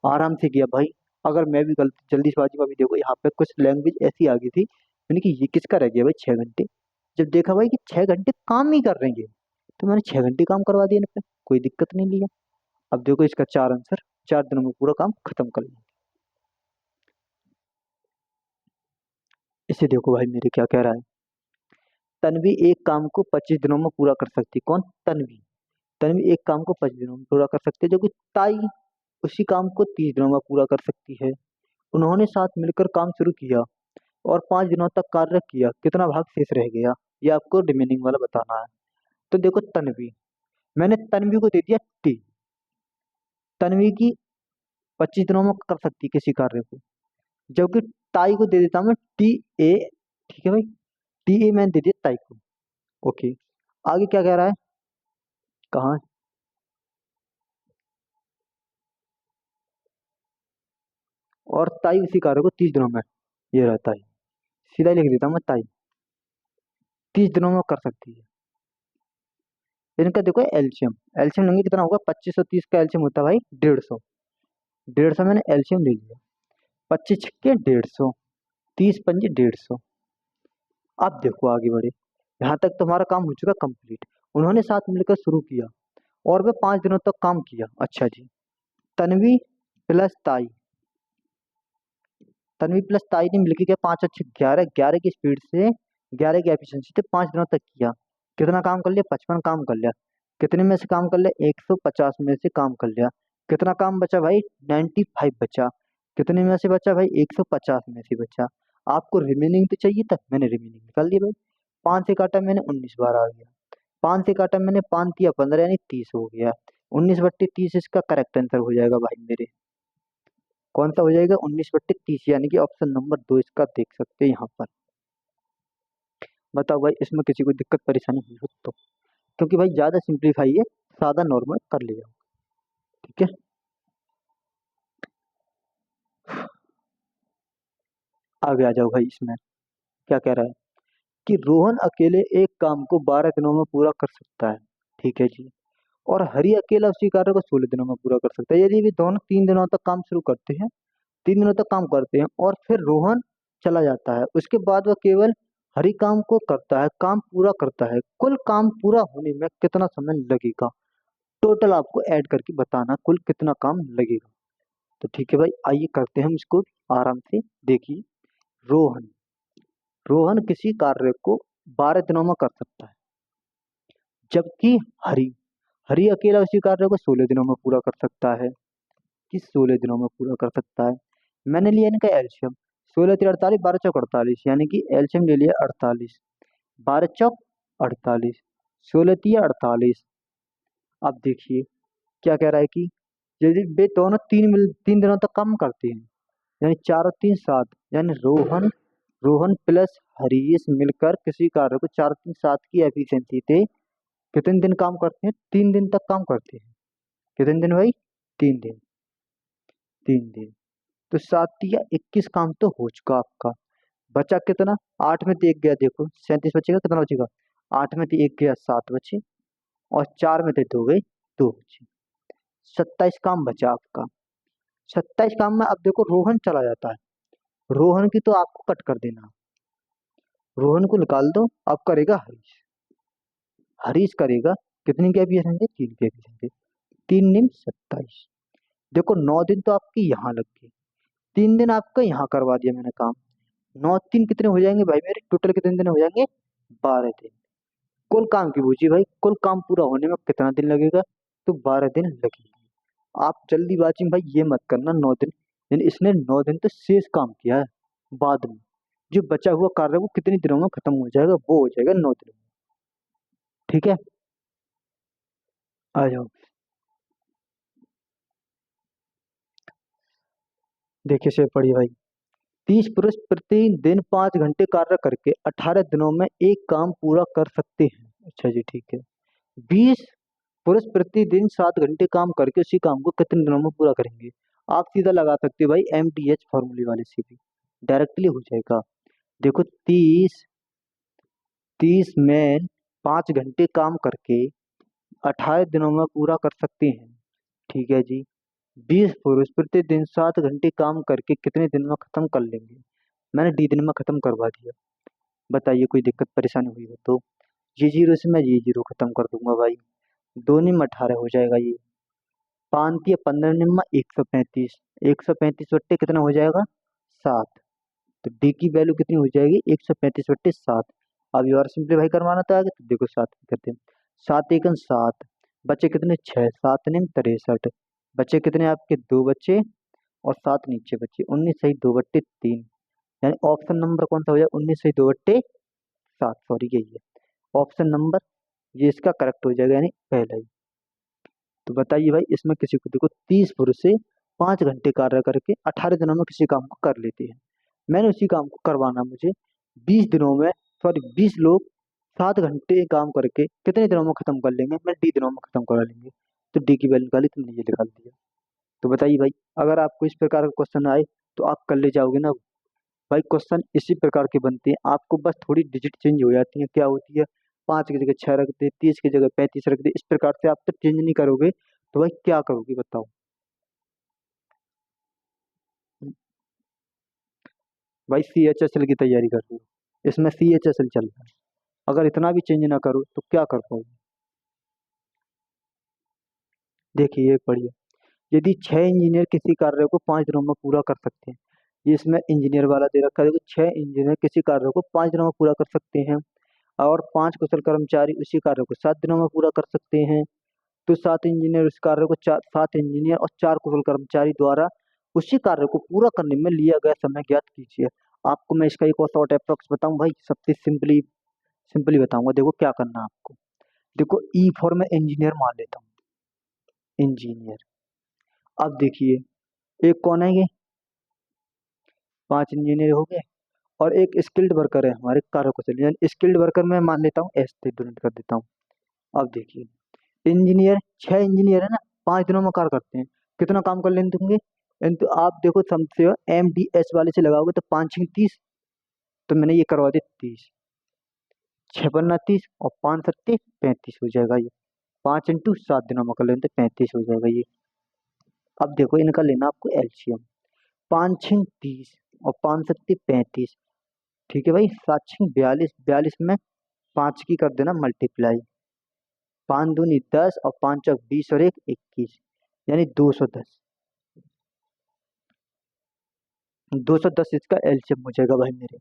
आराम से किया भाई। अगर मैं भी गलती जल्दीबाजी में भी, देखो यहाँ पे कुछ लैंग्वेज ऐसी आ गई थी, मैंने कि ये किसका रह गया भाई 6 घंटे, जब देखा भाई कि 6 घंटे काम ही कर रहे हैं, तो मैंने 6 घंटे काम करवा दिया इनपे, कोई दिक्कत नहीं लिया। अब देखो इसका 4 आंसर, 4 दिनों में पूरा काम खत्म कर लिया। इसे देखो भाई मेरे क्या कह रहा है, तन्वी एक काम को 25 दिनों में पूरा कर सकती है, कौन, तन्वी। तन्वी एक काम को 25 दिनों में पूरा कर सकती है, जो कि ताई उसी काम को 30 दिनों में पूरा कर सकती है। उन्होंने साथ मिलकर काम शुरू किया और 5 दिनों तक कार्य किया, कितना भाग शेष रह गया, ये आपको रिमेनिंग वाला बताना है। तो देखो तन्वी, मैंने तन्वी को दे दिया टी, तन्वी की 25 दिनों में कर सकती है किसी कार्य को, जबकि ताई को दे देता हूँ मैं TA, ठीक है भाई, TA मैंने दे दिया ताई को, ओके। आगे क्या कह रहा है, कहाँ, और ताई उसी कार्य को 30 दिनों में, ये रहता है, सीधा लिख देता हूँ मैं, ताई 30 दिनों में कर सकती है। इनका देखो एल्शियम, एल्शियम लेंगे कितना होगा, 25 और 30 का एल्शियम होता है भाई 150, 150 मैंने एल्शियम ले लिया, 25 छक्के 150, 30 पंजे 150, अब देखो आगे बढ़े। यहाँ तक तुम्हारा काम हो चुका कंप्लीट। उन्होंने साथ मिलकर शुरू किया और वे 5 दिनों तक काम किया। अच्छा जी। तन्वी प्लस ताई, तन्वी प्लस ताई ने मिलकर क्या, 5 अच्छे 11, 11 की स्पीड से, 11 की एफिशिएंसी से 5 दिनों तक किया। कितना काम कर लिया, 55 काम कर लिया। कितने में से काम कर लिया, 150 में से काम कर लिया। कितना काम बचा भाई, 95 बचा। कितने में से बचा भाई, 150 में से बचा। आपको रिमेनिंग तो चाहिए था, मैंने रिमेनिंग निकाल दी भाई। 5 से काटा मैंने, 19 बार आ गया। 5 से काटा मैंने, 5 या 15 यानी 30 हो गया। 19/30 इसका करेक्ट आंसर हो जाएगा भाई मेरे। कौन सा हो जाएगा, 19/30, यानी कि ऑप्शन नंबर 2 इसका देख सकते हैं यहाँ पर। बताओ भाई इसमें किसी को दिक्कत परेशानी हुई हो तो, क्योंकि भाई ज्यादा सिंप्लीफाई है, सादा नॉर्मल कर लिया। ठीक है, आगे आ जाओ भाई। इसमें क्या कह रहा है कि रोहन अकेले एक काम को 12 दिनों में पूरा कर सकता है। ठीक है जी। और हरि अकेला उसी कार्य को 16 दिनों में पूरा कर सकता है। यदि भी दोनों 3 दिनों तक काम शुरू करते हैं, 3 दिनों तक काम करते हैं और फिर रोहन चला जाता है, उसके बाद वह केवल हरि काम को करता है, काम पूरा करता है, कुल काम पूरा होने में कितना समय लगेगा। टोटल आपको ऐड करके बताना कुल कितना काम लगेगा। तो ठीक है भाई, आइए करते हैं हम इसको आराम से। देखिए, रोहन रोहन किसी कार्य को 12 दिनों में कर सकता है, जबकि हरि हरि अकेला उसी कार्य को 16 दिनों में पूरा कर सकता है। किस 16 दिनों में पूरा कर सकता है, मैंने लिया इनका एल्शियम। 16×3 = 48, 12×4 = 48, यानी कि एल्शियम ले लिया 48। 12×4 = 48, 16×3 = 48। अब देखिए क्या कह रहा है कि यदि वे दोनों 3 दिनों तक काम करते हैं, यानी 4 और 3 7, यानी रोहन रोहन प्लस हरीश मिलकर किसी कार्य को 4 और 3 7 की एफिशिएंसी से कितने दिन काम करते हैं, 3 दिन तक काम करते हैं। कितने दिन भाई, 3 दिन। 3 दिन तो 7 या 21 काम तो हो चुका आपका। बचा कितना, 8 में से 1 गया, देखो 37 बचेगा, कितना बचेगा, 8 में से 1 गया, 7 बचे। और 4 में से 2 गए, 2 बचे। 27 काम बचा आपका। 27 काम में अब देखो रोहन चला जाता है, रोहन की तो आपको कट कर देना, रोहन को निकाल दो। अब करेगा हरीश, हरीश करेगा कितनी की एफिशिएंसी, 3 की एफिशिएंसी। 3×9 = 27। देखो 9 दिन तो आपके यहाँ लग गए, 3 दिन आपका यहाँ करवा दिया मैंने काम। 9×3 कितने हो जाएंगे भाई मेरे, टोटल कितने दिन हो जाएंगे, 12 दिन। कुल काम की पूछी भाई, कुल काम पूरा होने में कितना दिन लगेगा, तो 12 दिन लगेंगे। आप जल्दीबाजी में भाई ये मत करना 9 दिन, यानी इसने 9 दिन तो शेष काम किया है, बाद में जो बचा हुआ कार्य वो कितने दिनों में खत्म हो जाएगा, वो हो जाएगा 9 दिन में। ठीक है, आ जाओ। देखिए से पढ़िए भाई। 30 पुरुष प्रतिदिन 5 घंटे कार्य करके 18 दिनों में एक काम पूरा कर सकते हैं। अच्छा जी, ठीक है। 20 पुरुष प्रतिदिन 7 घंटे काम करके उसी काम को कितने दिनों में पूरा करेंगे। आप सीधा लगा सकते हो भाई, MTH फॉर्मूले वाले से भी डायरेक्टली हो जाएगा। देखो 30 में 5 घंटे काम करके 18 दिनों में पूरा कर सकते हैं। ठीक है जी। 20 पुरुष प्रतिदिन 7 घंटे काम करके कितने दिन में खत्म कर लेंगे, मैंने डी दिन में खत्म करवा दिया। बताइए कोई दिक्कत परेशानी हुई हो तो। ये जीरो से मैं ये जीरो खत्म कर दूंगा भाई। 2×18 हो जाएगा ये। 5×15 = 135। 135 कितना हो जाएगा, 7। तो डी की वैल्यू कितनी हो जाएगी, 135/7। अब ये और सिंप्लीफाई करवाना था आगे, तो देखो 7 करते हैं। 7×1 = 7, बचे कितने, 6। 7×9 = 63। बचे कितने आपके, 2 बच्चे और 7 नीचे बचे। 19/2/3, यानी ऑप्शन नंबर कौन सा हो जाए, 19/2/7, सॉरी यही है ऑप्शन नंबर, ये इसका करेक्ट हो जाएगा, यानी पहला ही। तो बताइए भाई इसमें किसी को देखो, 30 पुरुष से 5 घंटे कार्य करके 18 दिनों में किसी काम को कर लेते हैं। मैंने उसी काम को करवाना मुझे 20 दिनों में, सॉरी 20 लोग 7 घंटे काम करके कितने दिनों में खत्म कर लेंगे, मैं डी दिनों में खत्म करा लेंगे। तो डी की वैल्यू निकाली, तुमने ये निकाल दिया। तो बताइए भाई, अगर आपको इस प्रकार का क्वेश्चन आए तो आप कर ले जाओगे ना भाई। क्वेश्चन इसी प्रकार के बनते हैं, आपको बस थोड़ी डिजिट चेंज हो जाती है, क्या होती है, 5 की जगह 6 रख दे, 30 की जगह 35 रख दे, इस प्रकार से आप तो चेंज नहीं करोगे तो भाई क्या करोगे बताओ। भाई CHSL की तैयारी कर रहे हो, इसमें CHSL चल रहा है। अगर इतना भी चेंज ना करो तो क्या कर पाओगे? देखिए ये पढ़िए, यदि 6 इंजीनियर किसी कार्य को 5 दिनों में पूरा कर सकते हैं, ये इसमें इंजीनियर वाला दे रखा है, देखो 6 इंजीनियर किसी कार्य को 5 दिनों में पूरा कर सकते हैं और 5 कुशल कर्मचारी उसी कार्य को 7 दिनों में पूरा कर सकते हैं, तो 7 इंजीनियर उस कार्य को 7 इंजीनियर और 4 कुशल कर्मचारी द्वारा उसी कार्य को पूरा करने में लिया गया समय ज्ञात कीजिए। आपको मैं इसका एक और शॉर्ट अप्रोक्स बताऊं भाई, सबसे सिंपली सिंपली बताऊंगा। देखो क्या करना है आपको, देखो ई फॉर मैं इंजीनियर मान लेता हूँ, इंजीनियर। अब देखिए एक कौन है ये, 5 इंजीनियर हो गए और एक स्किल्ड वर्कर है हमारे कार्य कुशल, यानी स्किल्ड वर्कर मैं मान लेता हूँ एस से डोनेट कर देता हूँ। अब देखिए इंजीनियर, 6 इंजीनियर है ना, 5 दिनों में कार्य करते हैं, कितना काम कर लेंगे होंगे? तो आप देखो समझते हो MDS वाले से लगाओगे तो 5 6 30, तो मैंने ये करवा दिया 30, 6 5 30 और 5 7 35 हो जाएगा ये, 5 × 7 दिनों में कर लेंगे तो 35 हो जाएगा ये। अब देखो इनका लेना आपको LCM, 5 6 30 और 5 7 35, ठीक है भाई, 7 6 42, 42 में 5 की कर देना मल्टीप्लाई, 5 दूनी 10 और 5 चौक 20 और 1 21, यानी 210, 210 इसका एलसीएम हो जाएगा भाई मेरे।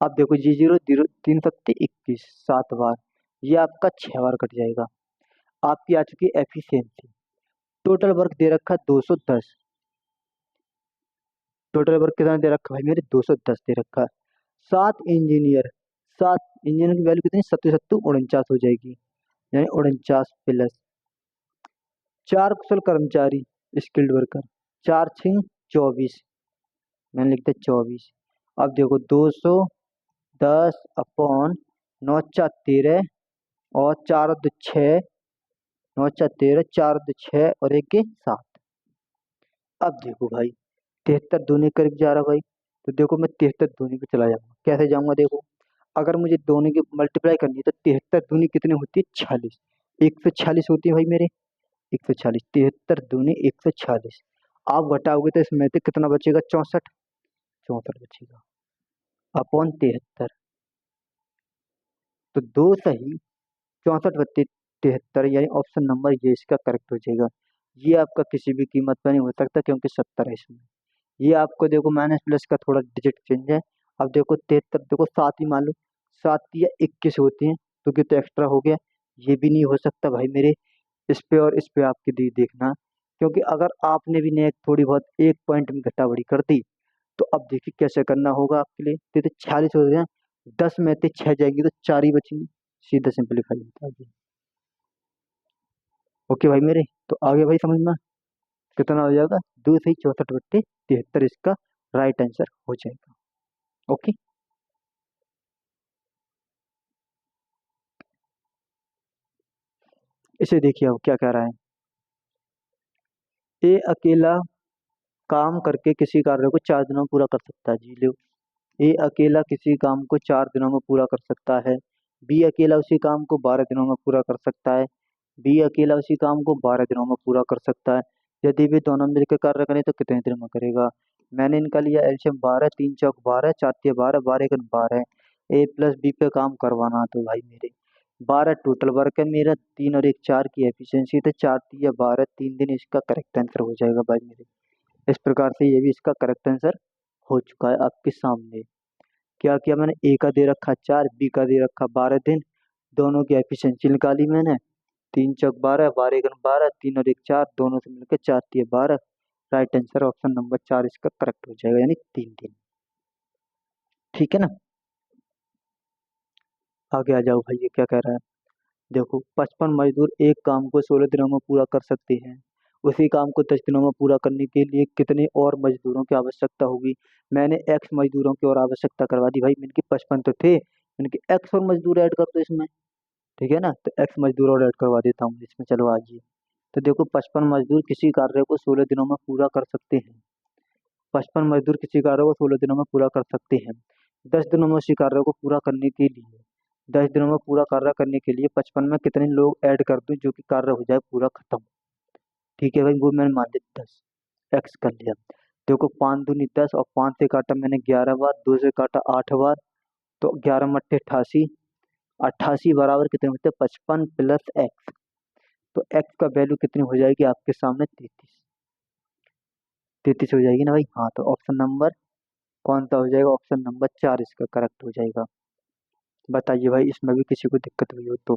अब देखो जी 0 0 3 7 21, 7 बार, ये आपका 6 बार कट जाएगा। आपकी आ चुकी है एफिशिएंसी, टोटल वर्क दे रखा है 210, टोटल वर्क कितना दे रखा है भाई मेरे, 210 दे रखा है। 7 इंजीनियर, 7 इंजीनियर की वैल्यू कितनी, 7 7 49 हो जाएगी, यानी 49 प्लस 4 कुशल कर्मचारी स्किल्ड वर्कर, 4 6 24, मैंने लिखता है 24। अब देखो 210/9 × 13 और 4 2 6, 9 4 13, 4 2 6 और 1 7। अब देखो भाई 73 दूनी करीब जा रहा भाई, तो देखो मैं 73 दूनी पे चला जाऊंगा, कैसे जाऊंगा देखो, अगर मुझे दोनों की मल्टीप्लाई करनी है तो 73 दूनी कितनी होती है, 46, 146 होती है भाई मेरे, 146, 73 दूनी 146, आप घटाओगे तो इसमें से कितना बचेगा, 64, 64 बचेगा अपॉन 73, तो दो सही 64 + 73, यानी ऑप्शन नंबर ये इसका करेक्ट हो जाएगा। ये आपका किसी भी कीमत पर नहीं हो सकता क्योंकि 70 है इसमें। ये आपको देखो माइनस प्लस का थोड़ा डिजिट चेंज है। अब देखो 73, देखो 7 ही मान लो, 7 या 21 होती हैं तो कितना एक्स्ट्रा हो गया, ये भी नहीं हो सकता भाई मेरे। इस पे और इस पे आपकी दी देखना, क्योंकि अगर आपने भी ने थोड़ी बहुत एक पॉइंट में घटा बढ़ी कर दी तो अब देखिए कैसे करना होगा आपके लिए। तो 46 हो गए, 10 में से 6 जाएंगी तो 4 ही बचेंगी, सीधा सिंपलीफाई होता है। ओके भाई मेरे, तो आगे भाई समझना कितना हो जाएगा, 2 सही 64/73 इसका राइट आंसर हो जाएगा। ओके, इसे देखिए अब क्या कह रहा है, ए अकेला काम करके किसी कार्य को 4 दिनों में पूरा कर सकता है, जी लो, ए अकेला किसी काम को 4 दिनों में पूरा कर सकता है, बी अकेला उसी काम को 12 दिनों में पूरा कर सकता है, बी अकेला उसी काम को 12 दिनों में पूरा कर सकता है, यदि वे दोनों मिलकर कार्य करें तो कितने दिन में करेगा। मैंने इनका लिया एल्शियम 12, 3 चौक 12, 4 तिया 12, 12 एकन 12, ए प्लस बी पे काम करवाना तो भाई मेरे 12 टोटल वर्क है मेरा, 3 और 1 4 की एफिशिएंसी, तो 4 तिया 12, 3 दिन इसका करेक्ट आंसर हो जाएगा भाई मेरे। इस प्रकार से ये भी इसका करेक्ट आंसर हो चुका है आपके सामने। क्या किया मैंने, ए का दे रखा 4, बी का दे रखा 12 दिन, दोनों की एफिशिएंसी निकाली मैंने, 3 चौक 12, 12 एकन 12, 3 और 1 4, दोनों से मिलकर 4 तिया 12, राइट आंसर ऑप्शन नंबर 4 इसका करेक्ट हो जाएगा, यानी 3 दिन। ठीक है ना, आगे आ जाओ भाई, ये क्या कह रहा है, देखो 55 मजदूर एक काम को 16 दिनों में पूरा कर सकते हैं, उसी काम को 10 दिनों में पूरा करने के लिए कितने और मजदूरों की आवश्यकता होगी। मैंने एक्स मजदूरों की और आवश्यकता करवा दी भाई, इनके 55 तो थे, इनके एक्स और मजदूर ऐड कर दो इसमें, ठीक है ना, तो एक्स मजदूर और ऐड करवा देता हूँ इसमें, चलो आइए। तो देखो 55 मजदूर किसी कार्य को 16 दिनों में पूरा कर सकते हैं, 55 मजदूर किसी कार्य को 16 दिनों में पूरा कर सकते हैं, 10 दिनों में उसी कार्य को पूरा करने के लिए, 10 दिनों में पूरा कार्य करने के लिए 55 में कितने लोग ऐड कर दूं जो कि कार्य हो जाए पूरा खत्म। ठीक है भाई, वो मैंने मान लिया 10, एक्स कर लिया। देखो 5 दूनी 10 और 5 से काटा मैंने 11 बार, 2 से काटा 8 बार, तो 11 मट्टे 88, 88 बराबर कितने होते हैं 55 प्लस एक्स। तो एक्स का वैल्यू कितनी हो जाएगी आपके सामने 33, 33 हो जाएगी ना भाई। हाँ तो ऑप्शन नंबर कौन सा हो जाएगा, ऑप्शन नंबर 4 इसका करेक्ट हो जाएगा। बताइए भाई इसमें भी किसी को दिक्कत हुई हो तो।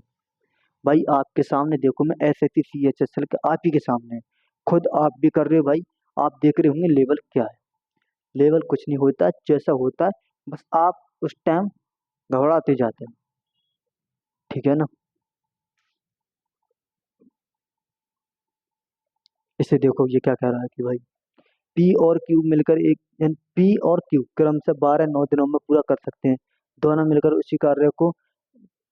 भाई आपके सामने देखो मैं एसएससी सीएचएसएल के आप ही के सामने, खुद आप भी कर रहे हो भाई, आप देख रहे होंगे लेवल क्या है। लेवल कुछ नहीं होता जैसा होता है, बस आप उस टाइम घबराते जाते हैं, ठीक है ना। इसे देखो ये क्या कह रहा है कि भाई पी और क्यू मिलकर एक पी और क्यू क्रम से 12 9 दिनों में पूरा कर सकते हैं। दोनों मिलकर उसी कार्य को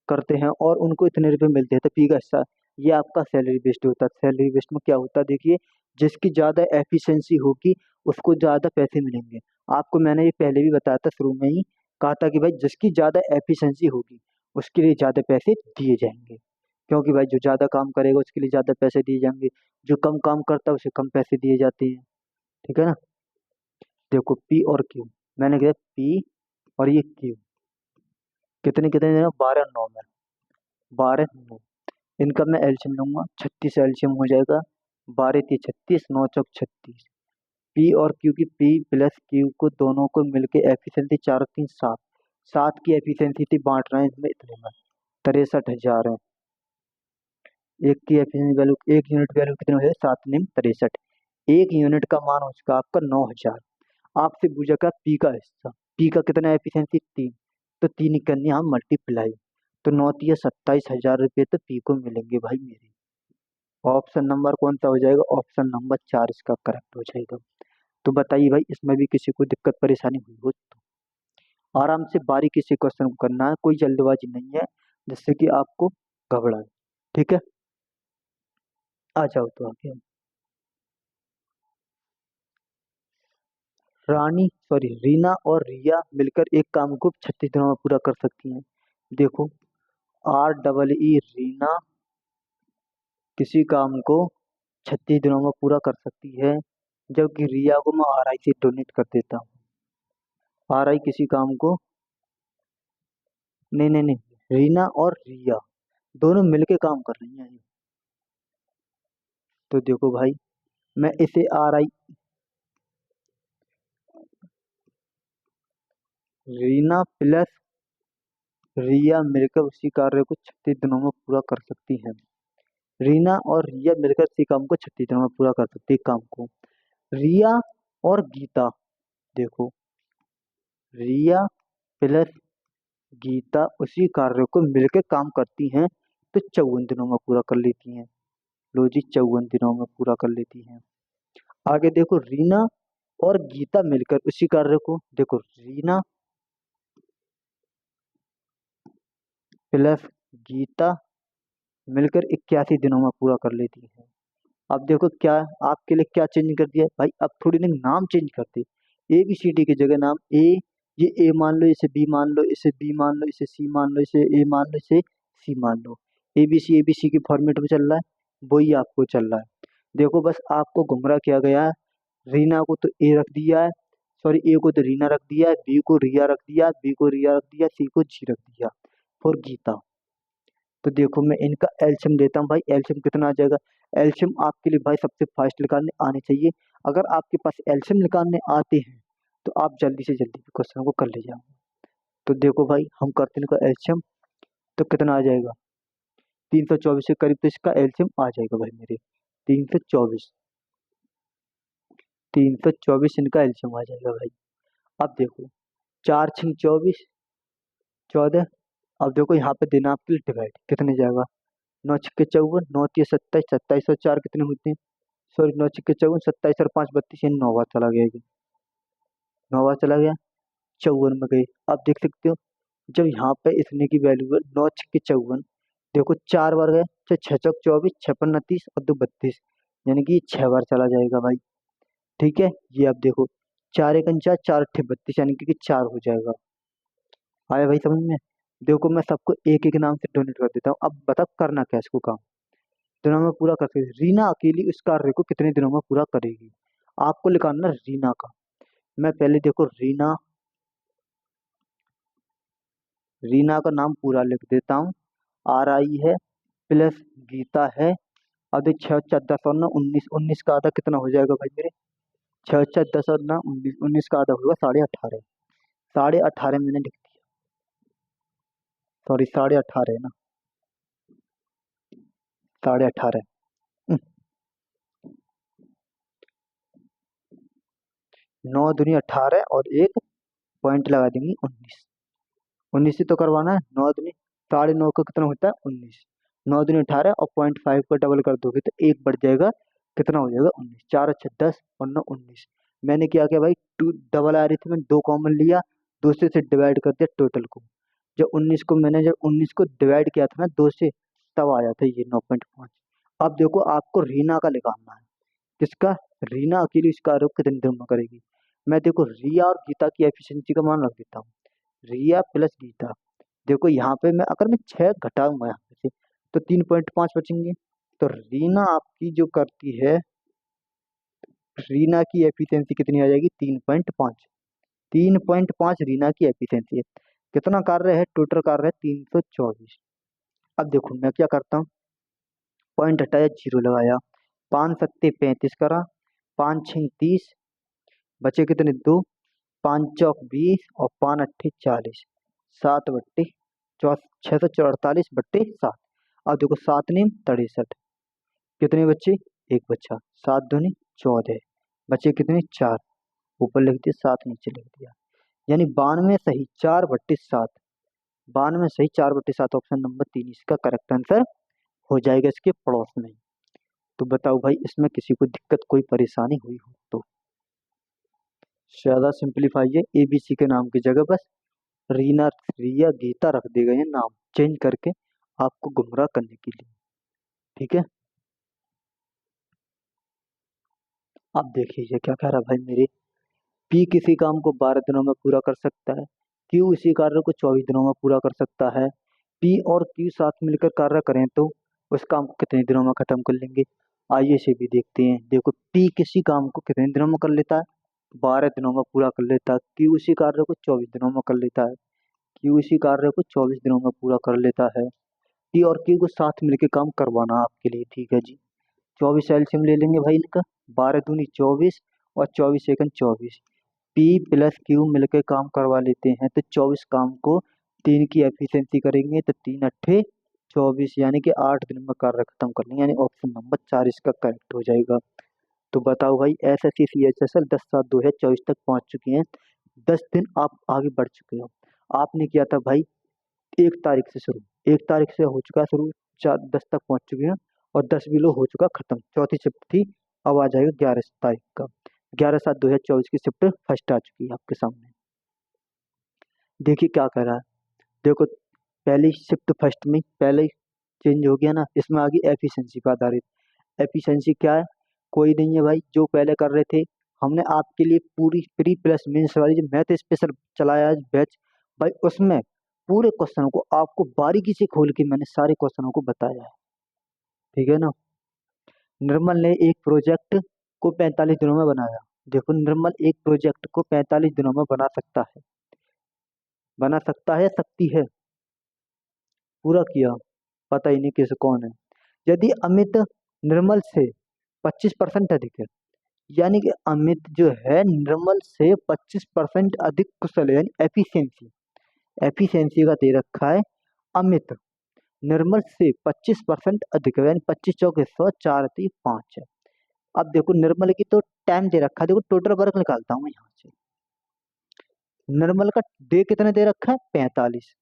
करते हैं और उनको इतने रुपए मिलते हैं, तो पी का हिस्सा। ये आपका सैलरी बेस्ड होता है। सैलरी बेस्ड में क्या होता है देखिए, जिसकी ज्यादा एफिशिएंसी होगी उसको ज्यादा पैसे मिलेंगे। आपको मैंने ये पहले भी बताया था, शुरू में ही कहा था कि भाई जिसकी ज्यादा एफिशिएंसी होगी उसके लिए ज्यादा पैसे दिए जाएंगे, क्योंकि भाई जो ज्यादा काम करेगा उसके लिए ज्यादा पैसे दिए जाएंगे, जो कम काम करता है उसे कम पैसे दिए जाते हैं, ठीक है ना। देखो पी और क्यू, मैंने कहा पी और ये क्यू कितने कितने देना 12 9 में, 12 9, इनका मैं एलसीएम लूंगा, 36 एलसीएम हो जाएगा, 12 3 36, 9 चौक 36। पी और क्यू की पी प्लस क्यू को दोनों को मिलके एफिशिएंसी 4 3 7, 7 की एफिशिएंसी थी, बांट रहे हैं इसमें इतने में 63,000 है। एक की एफिशिएंसी वैल्यू, एक यूनिट वैल्यू कितने है 7 9 63, एक यूनिट का मान हो चुका आपका 9,000। आपसे पूछा का पी का हिस्सा, पी का कितना एफिशिएंसी 3, तो 3 ही करनी हम मल्टीप्लाई, तो 9 3 27,000 रुपये तो पी को मिलेंगे भाई मेरे। ऑप्शन नंबर कौन सा हो जाएगा, ऑप्शन नंबर 4 इसका करेक्ट हो जाएगा। तो बताइए भाई इसमें भी किसी को दिक्कत परेशानी हुई हो तो आराम से बारीकी से क्वेश्चन को करना है, कोई जल्दबाजी नहीं है जिससे कि आपको घबराए, ठीक है। आ जाओ तो आगे। रीना और रिया मिलकर एक काम को 36 दिनों में पूरा कर सकती हैं। देखो REE रीना किसी काम को 36 दिनों में पूरा कर सकती है, जबकि रिया को मैं RI से डोनेट कर देता हूँ। RI किसी काम को, नहीं नहीं नहीं, रीना और रिया दोनों मिलके काम कर रही हैं। तो देखो भाई मैं इसे RI, रीना प्लस रिया मिलकर उसी कार्य को 36 दिनों में पूरा कर सकती है। रीना और रिया मिलकर इसी काम को 36 दिनों में पूरा कर सकती है काम को। रिया और गीता, देखो रिया प्लस गीता उसी कार्य को मिलकर काम करती हैं, तो 54 दिनों में पूरा कर लेती हैं। लो जी 54 दिनों में पूरा कर लेती हैं। आगे देखो रीना और गीता मिलकर उसी कार्य को, देखो रीना प्लस गीता मिलकर 81 दिनों में पूरा कर लेती है। अब देखो क्या आपके लिए क्या चेंज कर दिया भाई, अब थोड़ी देर नाम चेंज करते, ABCD की जगह नाम ए, ये ए मान लो, इसे बी मान लो, इसे बी मान लो, इसे सी मान लो, इसे ए मान लो, इसे सी मान लो। ABC की फॉर्मेट में चल रहा है, वही आपको चल रहा है। देखो बस आपको गुमराह किया गया है, रीना को तो ए रख दिया है, सॉरी ए को तो रीना रख दिया है, बी को रिया रख दिया, बी को रिया रख दिया, सी को जी रख दिया फॉर गीता। तो देखो मैं इनका एल्शियम देता हूँ भाई, एल्शियम कितना आ जाएगा। एल्शियम आपके लिए भाई सबसे फास्ट निकालने आने चाहिए। अगर आपके पास एल्शियम निकालने आते हैं तो आप जल्दी से जल्दी क्वेश्चन को कर ले जाओ। तो देखो भाई हम करते हैं इनका एल्शियम, तो कितना आ जाएगा 324 के करीब, तो इसका एल्शियम आ जाएगा भाई मेरे 324, 324 इनका एल्शियम आ जाएगा भाई। अब देखो 4 6 24, 14। अब देखो यहाँ पे देना आपके लिए डिवाइड, कितने जाएगा 9 6 54, 9 3 27, 27 और 4 कितने होते हैं, सॉरी 9 6 54, 27 और 5 32, ये 9 बार चला गया ये, 9 बार चला गया, 54 में गए। आप देख सकते हो जब यहाँ पे इतने की वैल्यू है 9 6 54, देखो 4 बार गए, तो 6 चौक 24, 6 5 29 और 2 32, यानी कि 6 बार चला जाएगा भाई, ठीक है। ये आप देखो 4 1 4, 4 8 32, यानी कि 4 हो जाएगा। आया भाई समझ में। देखो मैं सबको एक एक नाम से डोनेट कर देता हूँ, अब बताओ करना क्या इसको काम, दिनों में पूरा कर सकती है। रीना अकेली इस कार्य को कितने दिनों में पूरा करेगी, आपको निकालना रीना का। मैं पहले देखो रीना रीना का नाम पूरा लिख देता हूँ। आर आई है प्लस गीता है। अब देख, 6 × 4 = 10 और 9 19, 19 का आधा कितना हो जाएगा भाई मेरे? 6 × 4 = 10 और 9 19, 19 का आधा होगा 18.5। 18.5 मैंने लिख दिया। सॉरी, 18.5 है ना, 18.5। 9 × 2 = 18 और एक पॉइंट लगा देंगे 19। 19 से तो करवाना है। 9 × 2 = 9.5 का कितना होता है? 19। 9 × 2 = 18 और 0.5 को डबल कर दोगे तो एक बढ़ जाएगा, कितना हो जाएगा? 19। 4 × 6 = 10 और 9 19। मैंने क्या किया भाई, टू डबल आ रही थी, मैंने 2 कॉमन लिया, दूसरे से डिवाइड कर दिया टोटल को। जब 19 को डिवाइड किया था ना 2 से, तब आया था ये 9.5। अब देखो आपको रीना का निकालना है। किसका? रीना अकेली इस कार्य को कितने दिनों में करेगी। मैं देखो रिया और गीता की एफिशिएंसी का मान रख देता हूँ। रिया प्लस गीता। देखो यहाँ पे मैं 6 घटाऊंगा यहाँ से तो 3.5 बचेंगे। तो रीना आपकी जो करती है, रीना की एफिशिएंसी कितनी आ जाएगी? 3.5। 3.5 रीना की एफिशिएंसी है। कितना कार्य है? टोटल कार्य है 324। अब देखो मैं क्या करता हूँ, पॉइंट हटाया, जीरो लगाया, 5 सत्ते 35 करा, 5 6 30, बचे कितने? 2। 5 चौक 20 और 5 अट्ठे 40। 7 बट्टे 648/7। अब देखो 7 × 9 = 63। कितने बच्चे? एक बच्चा। 7 दूनी 14, बचे कितने? 4। ऊपर लिख दिया 7, नीचे लिख दिया, यानी 92 सही 4/7। 92 सही 4/7, ऑप्शन नंबर 3 इसका करेक्ट आंसर हो जाएगा इसके पड़ोस में। तो बताओ भाई, इसमें किसी को दिक्कत कोई परेशानी हुई हो तो? ज्यादा सिंप्लीफाई है, एबीसी के नाम की जगह बस रीना रिया गीता रख दिए गए हैं, नाम चेंज करके आपको गुमराह करने के लिए। ठीक है, अब देखिए ये क्या कह रहा है भाई मेरे। पी किसी काम को 12 दिनों में पूरा कर सकता है, क्यू इसी कार्य को 24 दिनों में पूरा कर सकता है। पी और क्यू साथ मिलकर कार्य करें तो उस काम को कितने दिनों में खत्म कर लेंगे? आइए इसे भी देखते हैं। देखो पी किसी काम को कितने दिनों में कर लेता है? 12 दिनों में पूरा कर लेता है। क्यू इसी कार्य को 24 दिनों में कर लेता है। क्यू इसी कार्य को 24 दिनों में पूरा कर लेता है। पी और क्यू को साथ मिलकर काम करवाना आपके लिए। ठीक है जी, 24 एलसीएम ले लेंगे भाई इनका, 12 दूनी 24 और 24 एकम 24। पी प्लस क्यू मिलकर काम करवा लेते हैं तो 24 काम को 3 की एफिशिएंसी करेंगे तो 3 अट्ठे 24, यानी कि 8 दिन में कार्य खत्म कर लेंगे, यानी ऑप्शन नंबर 4 इसका करेक्ट हो जाएगा। तो बताओ भाई, एसएससी सीएचएसएल 10/7/2024 तक पहुंच चुके हैं। 10 दिन आप आगे बढ़ चुके हो। आपने किया था भाई 1 तारीख से शुरू, 1 तारीख से हो चुका शुरू, 10 तक पहुंच चुके हैं और 10 भी लो हो चुका खत्म। चौथी शिफ्ट थी, अब आ जाएगा 11 तारीख का। 11/7/2024 की शिफ्ट फर्स्ट आ चुकी है आपके सामने। देखिए क्या कह रहा है। देखो पहली शिफ्ट फर्स्ट में पहले ही चेंज हो गया ना, इसमें आ गई एफिशिएंसी पर आधारित। एफिशिएंसी क्या है? कोई नहीं है भाई, जो पहले कर रहे थे। हमने आपके लिए पूरी प्री प्लस मेंस वाली जो मैथ स्पेशल चलाया है बैच, भाई उसमें पूरे क्वेश्चनों को आपको बारीकी से खोल के मैंने सारे क्वेश्चनों को बताया है। ठीक है ना। निर्मल ने एक प्रोजेक्ट को 45 दिनों में बनाया। देखो निर्मल एक प्रोजेक्ट को 45 दिनों में बना सकता है, बना सकता है, सकती है, पूरा किया, पता ही नहीं किस कौन है। यदि अमित निर्मल से 25% अधिक है, यानी कि अमित जो है निर्मल से 25% अधिक कुशल है, यानी एफिशिएंसी, एफिशिएंसी का दे रखा है। अमित निर्मल से 25% अधिक है, यानी 25 चौके 100, 4 3 5 है। अब देखो निर्मल की तो टाइम दे रखा है, देखो टोटल वर्क निकालता हूँ मैं यहाँ से। निर्मल का डे कितने दे रखा है? 45।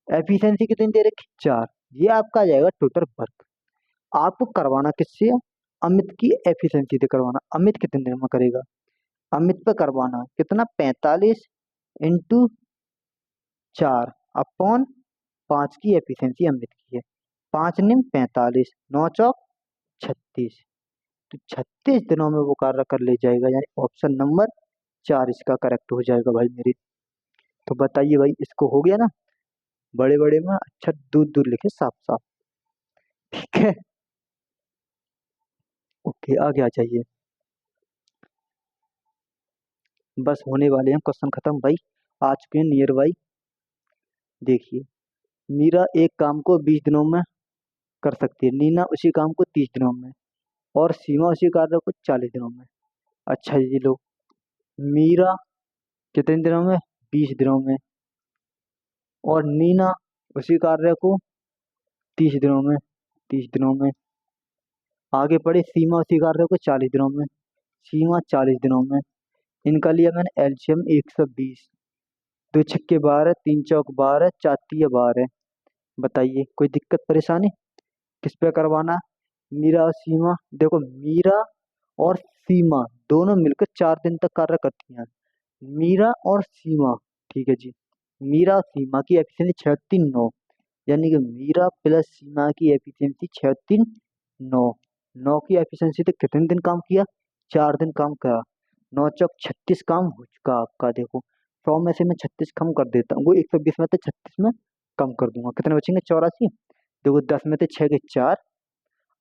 एफिशिएंसी कितनी दे रखी? 4। ये आपका आ जाएगा टोटल वर्क। आपको करवाना किससे है? अमित की एफिशिएंसी से करवाना। अमित कितने दिन में करेगा? अमित पे करवाना कितना? 45 इंटू 4 अपॉन 5 की एफिशिएंसी अमित की है। 5 निम 45, 9 चौक 36। तो 36 दिनों में वो कार्य कर ले जाएगा, यानी ऑप्शन नंबर 4 इसका करेक्ट हो जाएगा भाई मेरे। तो बताइए भाई, इसको हो गया ना? बड़े बड़े में अच्छा, दूर दूर लिखे, साफ साफ। ठीक है, ओके आगे आ जाइए। बस होने वाले हैं क्वेश्चन खत्म भाई, आ चुके हैं नियर बाई देखिए, मीरा एक काम को 20 दिनों में कर सकती है, नीना उसी काम को 30 दिनों में, और सीमा उसी कार्य को 40 दिनों में। अच्छा जी लो, मीरा कितने दिनों में? 20 दिनों में। और नीना उसी कार्य को 30 दिनों में। 30 दिनों में। आगे पढ़े, सीमा उसी कार्य को 40 दिनों में। सीमा 40 दिनों में। इनका लिया मैंने एलसीएम 120। दो छक्के 12, तीन चौक 12, चार तिया 12। बताइए कोई दिक्कत परेशानी? किस पे करवाना? मीरा और सीमा, देखो मीरा और सीमा दोनों मिलकर 4 दिन तक कार्य करती हैं। मीरा और सीमा, ठीक है जी। मीरा और सीमा की एफिशिएंसी 36 9, यानी कि मीरा प्लस सीमा की एफिशिएंसी 36 9। 9 की एफिशिएंसी से कितने दिन काम किया? 4 दिन काम करा। 9 चौक 36 काम हो चुका आपका। देखो 100 में से मैं 36 कम कर देता हूँ, वो 120 में से 36 में कम कर दूंगा, कितने बचेंगे? 84। देखो 10 में से 6 गए 4।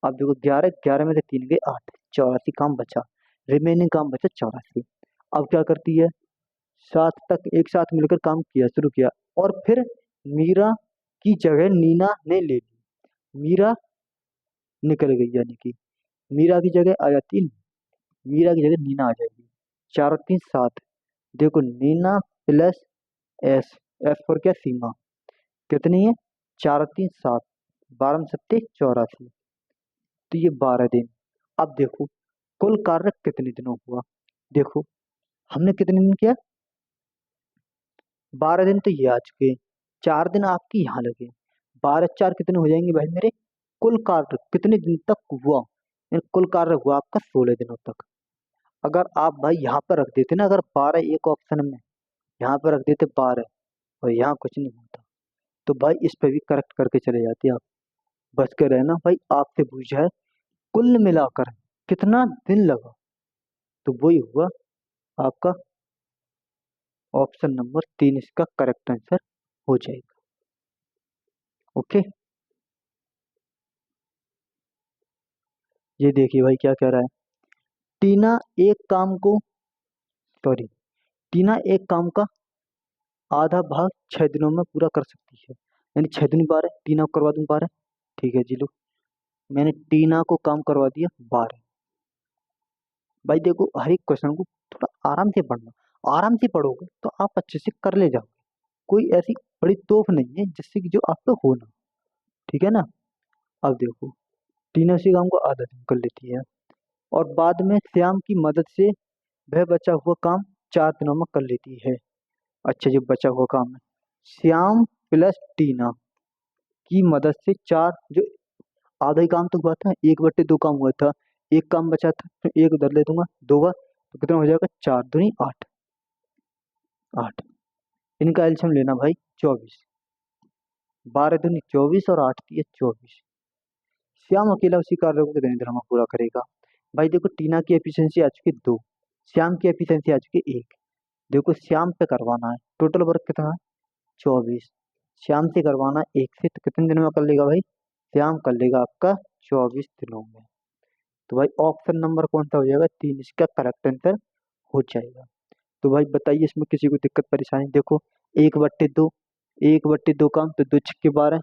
अब देखो 11, 11 में से 3 गए 8, 84 काम बचा। रिमेनिंग काम बचा 84। अब क्या करती है? 7 तक एक साथ मिलकर काम किया, शुरू किया, और फिर मीरा की जगह नीना ने ले ली। मीरा निकल गई, यानी कि मीरा की जगह आ जाती है, मीरा की जगह नीना आ जाएगी। 4 और 3 7। देखो Neena plus S, S for क्या? सीमा। कितनी है? 4 और 3 7, 12 में 7 84। तो ये 12 दिन। अब देखो कुल कार्य कितने दिनों हुआ? देखो हमने कितने दिन किया? 12 दिन तो ये आ चुके। 4 दिन आपकी यहाँ लगे। 12 4 कितने हो जाएंगे भाई मेरे? कुल कार्य कितने दिन तक हुआ? कुल कार्य हुआ आपका 16 दिनों तक। अगर आप भाई यहाँ पर रख देते ना, अगर 12 एक ऑप्शन में यहाँ पर रख देते 12, और यहाँ कुछ नहीं होता, तो भाई इस पे भी करेक्ट करके चले जाते आप। बच के रहना भाई, आपसे पूछा है कुल मिलाकर कितना दिन लगा, तो वही हुआ आपका ऑप्शन नंबर 3 इसका करेक्ट आंसर हो जाएगा। ओके, ये देखिए भाई क्या कह रहा है। टीना एक काम को, सॉरी, टीना एक काम का आधा भाग 6 दिनों में पूरा कर सकती है, यानी 6 दिन 12, टीना को करवा दूं 12। ठीक है जी लो, मैंने टीना को काम करवा दिया 12। भाई देखो हर एक क्वेश्चन को थोड़ा आराम से पढ़ना, आराम से पढ़ोगे तो आप अच्छे से कर ले जाओगे। कोई ऐसी बड़ी तोफ नहीं है जिससे कि जो आपका हो ना। ठीक है ना? अब देखो टीना उसी काम को आधा दिन कर लेती है, और बाद में श्याम की मदद से वह बचा हुआ काम 4 दिनों में कर लेती है। अच्छा, जो बचा हुआ काम है, श्याम प्लस टीना की मदद से चार, जो आधा ही काम तो हुआ था, 1/2 काम हुआ था, एक काम बचा था, फिर एक उधर ले दूंगा 2 बार, तो कितना हो जाएगा? 4 दूनी 8। 8, इनका एल्शियम लेना भाई 24। 12 दूनी 24 और 8 24। श्याम अकेला उसी कार्य को कितने दिनों में पूरा करेगा? भाई देखो टीना की एफिशिएंसी आ चुकी 2, श्याम की एफिशिएंसी आ चुकी 1। देखो श्याम पे करवाना है, टोटल वर्क कितना है? 24। श्याम से करवाना 1 से, तो कितने दिनों में कर लेगा भाई? श्याम कर लेगा आपका 24 दिनों में। तो भाई ऑप्शन नंबर कौन सा हो जाएगा? 3 इसका करेक्ट आंसर हो जाएगा। तो भाई बताइए इसमें किसी को दिक्कत परेशानी? देखो 1/2, 1/2 काम, तो 2 छक्के 12।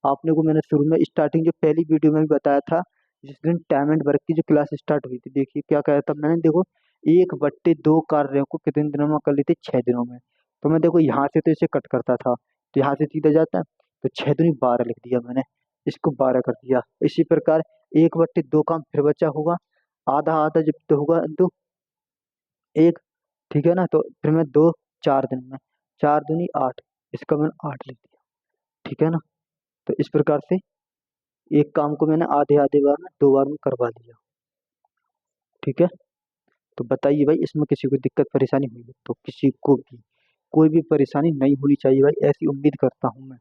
आपने को मैंने शुरू में स्टार्टिंग जो पहली वीडियो में भी बताया था, जिस दिन टाइम एंड वर्क की जो क्लास स्टार्ट हुई थी, देखिए क्या कहा था मैंने। देखो 1/2 कार्यों को कितने दिनों में कर लेते? 6 दिनों में। तो मैं देखो यहाँ से तो इसे कट करता था, तो यहाँ से सीधा जाता है, तो 6 दूनी 12 लिख दिया मैंने, इसको 12 कर दिया। इसी प्रकार 1/2 काम फिर बचा होगा, आधा आधा जब तो होगा तो 1, ठीक है ना? तो फिर मैं 2, 4 दिन में, 4 दूनी 8, इसका मैंने 8 लिख दिया। ठीक है ना? तो इस प्रकार से एक काम को मैंने आधे आधे बार में 2 बार में करवा दिया। ठीक है? तो बताइए भाई इसमें किसी को दिक्कत परेशानी हुई है तो? किसी को भी कोई भी परेशानी नहीं होनी चाहिए भाई, ऐसी उम्मीद करता हूँ मैं।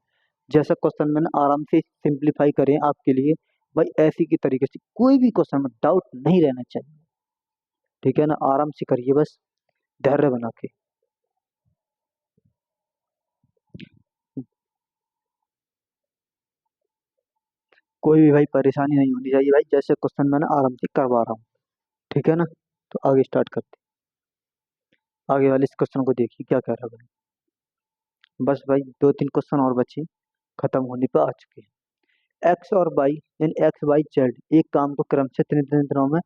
जैसा क्वेश्चन मैंने आराम से सिंप्लीफाई करे आपके लिए, भाई ऐसी की तरीके से कोई भी क्वेश्चन में डाउट नहीं रहना चाहिए। ठीक है ना? आराम से करिए बस, धैर्य बना के। कोई भी भाई परेशानी नहीं होनी चाहिए भाई, जैसे क्वेश्चन मैंने आराम से करवा रहा हूँ। ठीक है ना? तो आगे स्टार्ट करते हैं। आगे वाले इस क्वेश्चन को देखिए क्या कह रहा है भाई। बस भाई 2-3 क्वेश्चन और बचे, खत्म होने पर आ चुके हैं। एक्स और वाई यानी एक्स वाई जेड एक काम को क्रम से कितने दिनों में,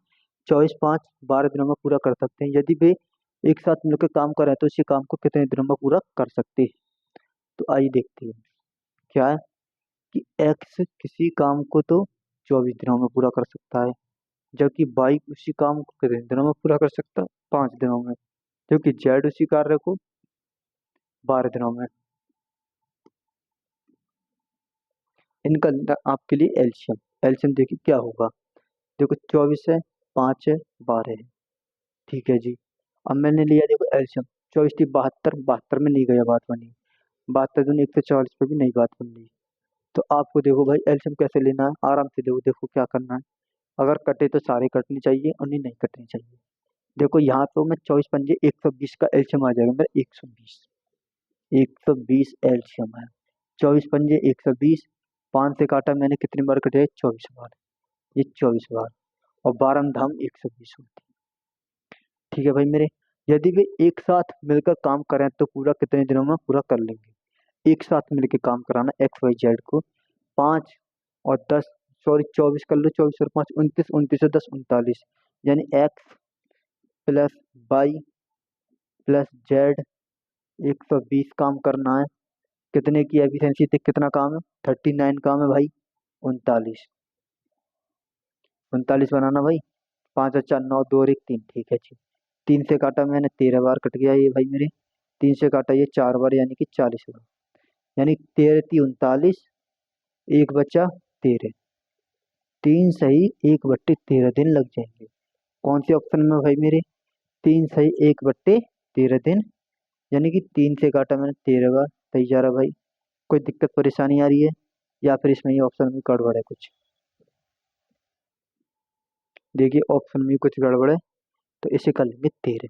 24, 5, 12 दिनों में पूरा कर सकते हैं। यदि वे एक साथ मिलकर काम करें तो इसी काम को कितने दिनों में पूरा कर सकते हैं। तो आइए देखते हैं क्या है कि एक्स किसी काम को तो 24 दिनों में पूरा कर सकता है, जबकि वाई उसी काम को कितने दिनों में पूरा कर सकता है, 5 दिनों में। जबकि जेड उसी कार्य को 12 दिनों में। इनका आपके लिए एल्शियम, एल्शियम देखिए क्या होगा। देखो 24 है, 5 है, 12 है। ठीक है जी। अब मैंने लिया देखो एल्शियम, 24 3 72, 72 में नहीं गया बात बनी, 72 दूनी 140 पे भी नहीं बात बन रही। तो आपको देखो भाई एल्शियम कैसे लेना है, आराम से देखो, देखो क्या करना है। अगर कटे तो सारे कटनी चाहिए और नहीं नहीं कटनी चाहिए। देखो यहाँ तो मैं 24 पंजे 120 का एल्शियम आ जाएगा मेरा 120, 120 एल्शियम है। 24 पंजे 120, 5 से काटा मैंने कितनी बार कटे, 24 बार, ये 24 बार। और 12 धाम 120 होती है। ठीक है भाई मेरे, यदि वे एक साथ मिलकर काम करें तो पूरा कितने दिनों में पूरा कर लेंगे। एक साथ मिलकर काम कराना एक्स वाई जेड को, 5 और 10, सॉरी 24 कर लो, 24 और 5 29, 29 और 10 39, यानी x plus Y plus z 120 काम करना है। कितने की एफिशिएंसी थी, कितना काम है, 39 काम है भाई, 39, 39 बनाना भाई। 5 और 4 9 2 और 1 3, ठीक है जी। 3 से काटा मैंने 13 बार कट गया ये भाई मेरे, 3 से काटा ये 4 बार यानी कि 40 बार, यानी 13 × 3 = 39, एक बचा 13, 3 सही 1/13 दिन लग जाएंगे। कौन से ऑप्शन में भाई मेरे, 3 सही 1/13 दिन, यानी कि 3 से काटा मैंने 13 बार, सही जा रहा भाई। कोई दिक्कत परेशानी आ रही है या फिर इसमें ये ऑप्शन में गड़बड़ है कुछ। देखिए ऑप्शन में कुछ गड़बड़ है, तो इसे कर लेंगे 13,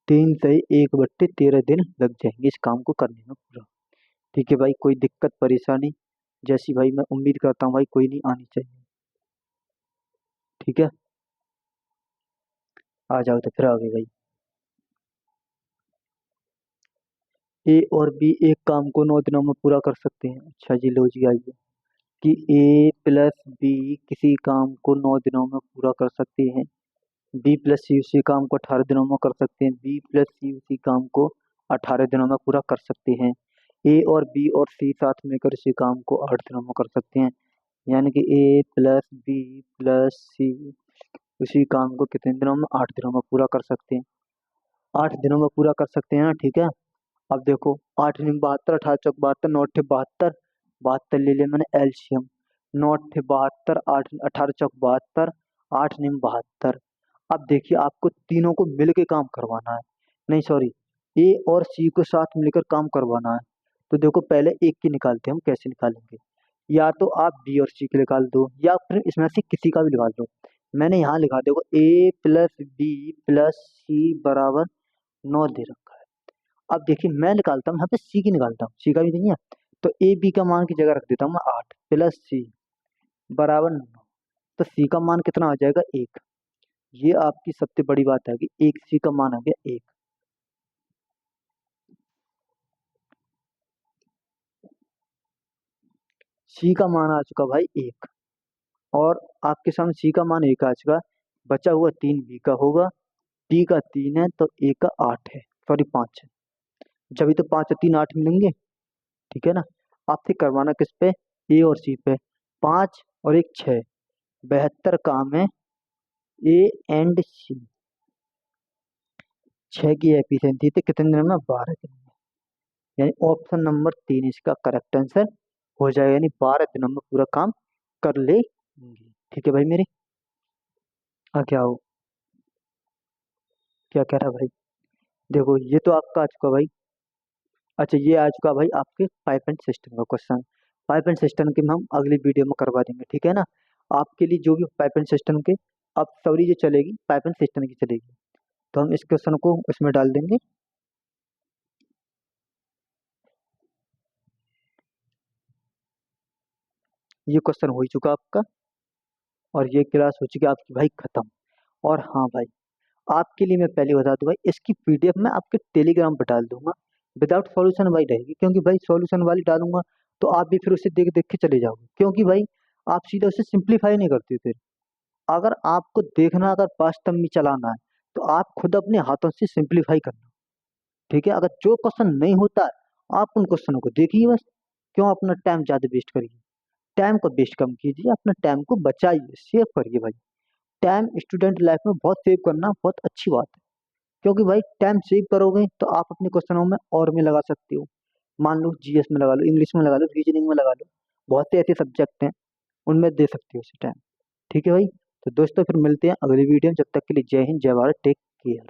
3 सही 1/13 दिन लग जाएंगे इस काम को करने में पूरा। ठीक है भाई, कोई दिक्कत परेशानी जैसी भाई मैं उम्मीद करता हूँ भाई कोई नहीं आनी चाहिए। ठीक है, आ जाओ तो फिर आगे भाई। ए और बी एक काम को 9 दिनों में पूरा कर सकते हैं। अच्छा जी, लो जी आइए कि ए प्लस बी किसी काम को 9 दिनों में पूरा कर सकते हैं। बी प्लस सी उसी काम को 18 दिनों में कर सकते हैं। बी प्लस सी उसी काम को 18 दिनों में पूरा कर सकते हैं। ए और बी और सी साथ मिलकर इसी काम को 8 दिनों में कर सकते हैं। यानी कि ए प्लस बी प्लस सी उसी काम को कितने दिनों में, 8 दिनों में पूरा कर सकते हैं। 8 दिनों में पूरा कर सकते हैं ना, ठीक है। अब देखो 8 × 9 = 72, 18 × 4 = 72, 9 × 8 = 72, 72 ले लिया मैंने एल्शियम। 9 × 8 = 72, 8 18 × 4 = 72, 8 × 9 = 72। अब देखिए आपको तीनों को मिल के काम करवाना है, नहीं सॉरी, ए और सी को साथ मिलकर काम करवाना है। तो देखो पहले एक की निकालते हैं हम, कैसे निकालेंगे। या तो आप बी और सी की निकाल दो या फिर इसमें से किसी का भी निकाल दो। मैंने यहाँ लिखा देखो ए प्लस बी प्लस सी बराबर 9 दे रखा है। अब देखिए मैं निकालता हूँ यहाँ पे सी की, निकालता हूँ सी का भी नहीं है, तो ए बी का मान की जगह रख देता हूँ मैं 8 प्लस सी बराबर 9। तो सी का मान कितना आ जाएगा, 1। ये आपकी सबसे बड़ी बात है कि एक सी का मान आ गया 1। सी का मान आ चुका भाई 1, और आपके सामने सी का मान 1 आ चुका। बचा हुआ 3 बी का होगा, बी का 3 है तो ए का 8 है, सॉरी 5 है। जब तो 5 और 3 8 मिलेंगे, ठीक है ना। आपसे करवाना किस पे, ए और सी पे। 5 और 1 6, 72 काम है ए एंड सी। 6 की एफिशिएंसी थी कितने दिनों में, 12 दिन में। यानी ऑप्शन नंबर 3 इसका करेक्ट आंसर हो जाएगा, यानी 12 दिनों में पूरा काम कर लेंगे। ठीक है भाई मेरे, क्या हो, क्या कह रहा भाई। देखो ये तो आपका आ चुका भाई। अच्छा ये आ चुका भाई आपके पाइप एंड सिस्टम का क्वेश्चन। पाइप एंड सिस्टम के हम अगली वीडियो में करवा देंगे, ठीक है ना। आपके लिए जो भी पाइप एंड सिस्टम के, अब सॉरी जो चलेगी पाइप एंड सिस्टम की चलेगी, तो हम इस क्वेश्चन को उसमें डाल देंगे। ये क्वेश्चन हो ही चुका आपका, और ये क्लास हो चुकी है आपकी भाई खत्म। और हाँ भाई, आपके लिए मैं पहले बता दूं भाई, इसकी पीडीएफ मैं आपके टेलीग्राम पर डाल दूंगा। विदाउट सॉल्यूशन वाली रहेगी, क्योंकि भाई सॉल्यूशन वाली डालूंगा तो आप भी फिर उसे देख देख के चले जाओगे, क्योंकि भाई आप सीधा उसे सिंप्लीफाई नहीं करते फिर। अगर आपको देखना, अगर वास्तव में चलाना है, तो आप खुद अपने हाथों से सिंप्लीफाई करना। ठीक है, अगर जो क्वेश्चन नहीं होता है आप उन क्वेश्चनों को देखिए बस। क्यों अपना टाइम ज्यादा वेस्ट करिए? टाइम को वेस्ट कम कीजिए, अपना टाइम को बचाइए, सेव करिए भाई। टाइम स्टूडेंट लाइफ में बहुत सेव करना बहुत अच्छी बात है, क्योंकि भाई टाइम सेव करोगे तो आप अपने क्वेश्चनों में और में लगा सकते हो। मान लो जीएस में लगा लो, इंग्लिश में लगा लो, रीजनिंग में लगा लो, बहुत से ऐसे सब्जेक्ट हैं उनमें दे सकते हो उस टाइम। ठीक है भाई, तो दोस्तों फिर मिलते हैं अगली वीडियो में, जब तक के लिए जय हिंद, जय भारत, टेक केयर।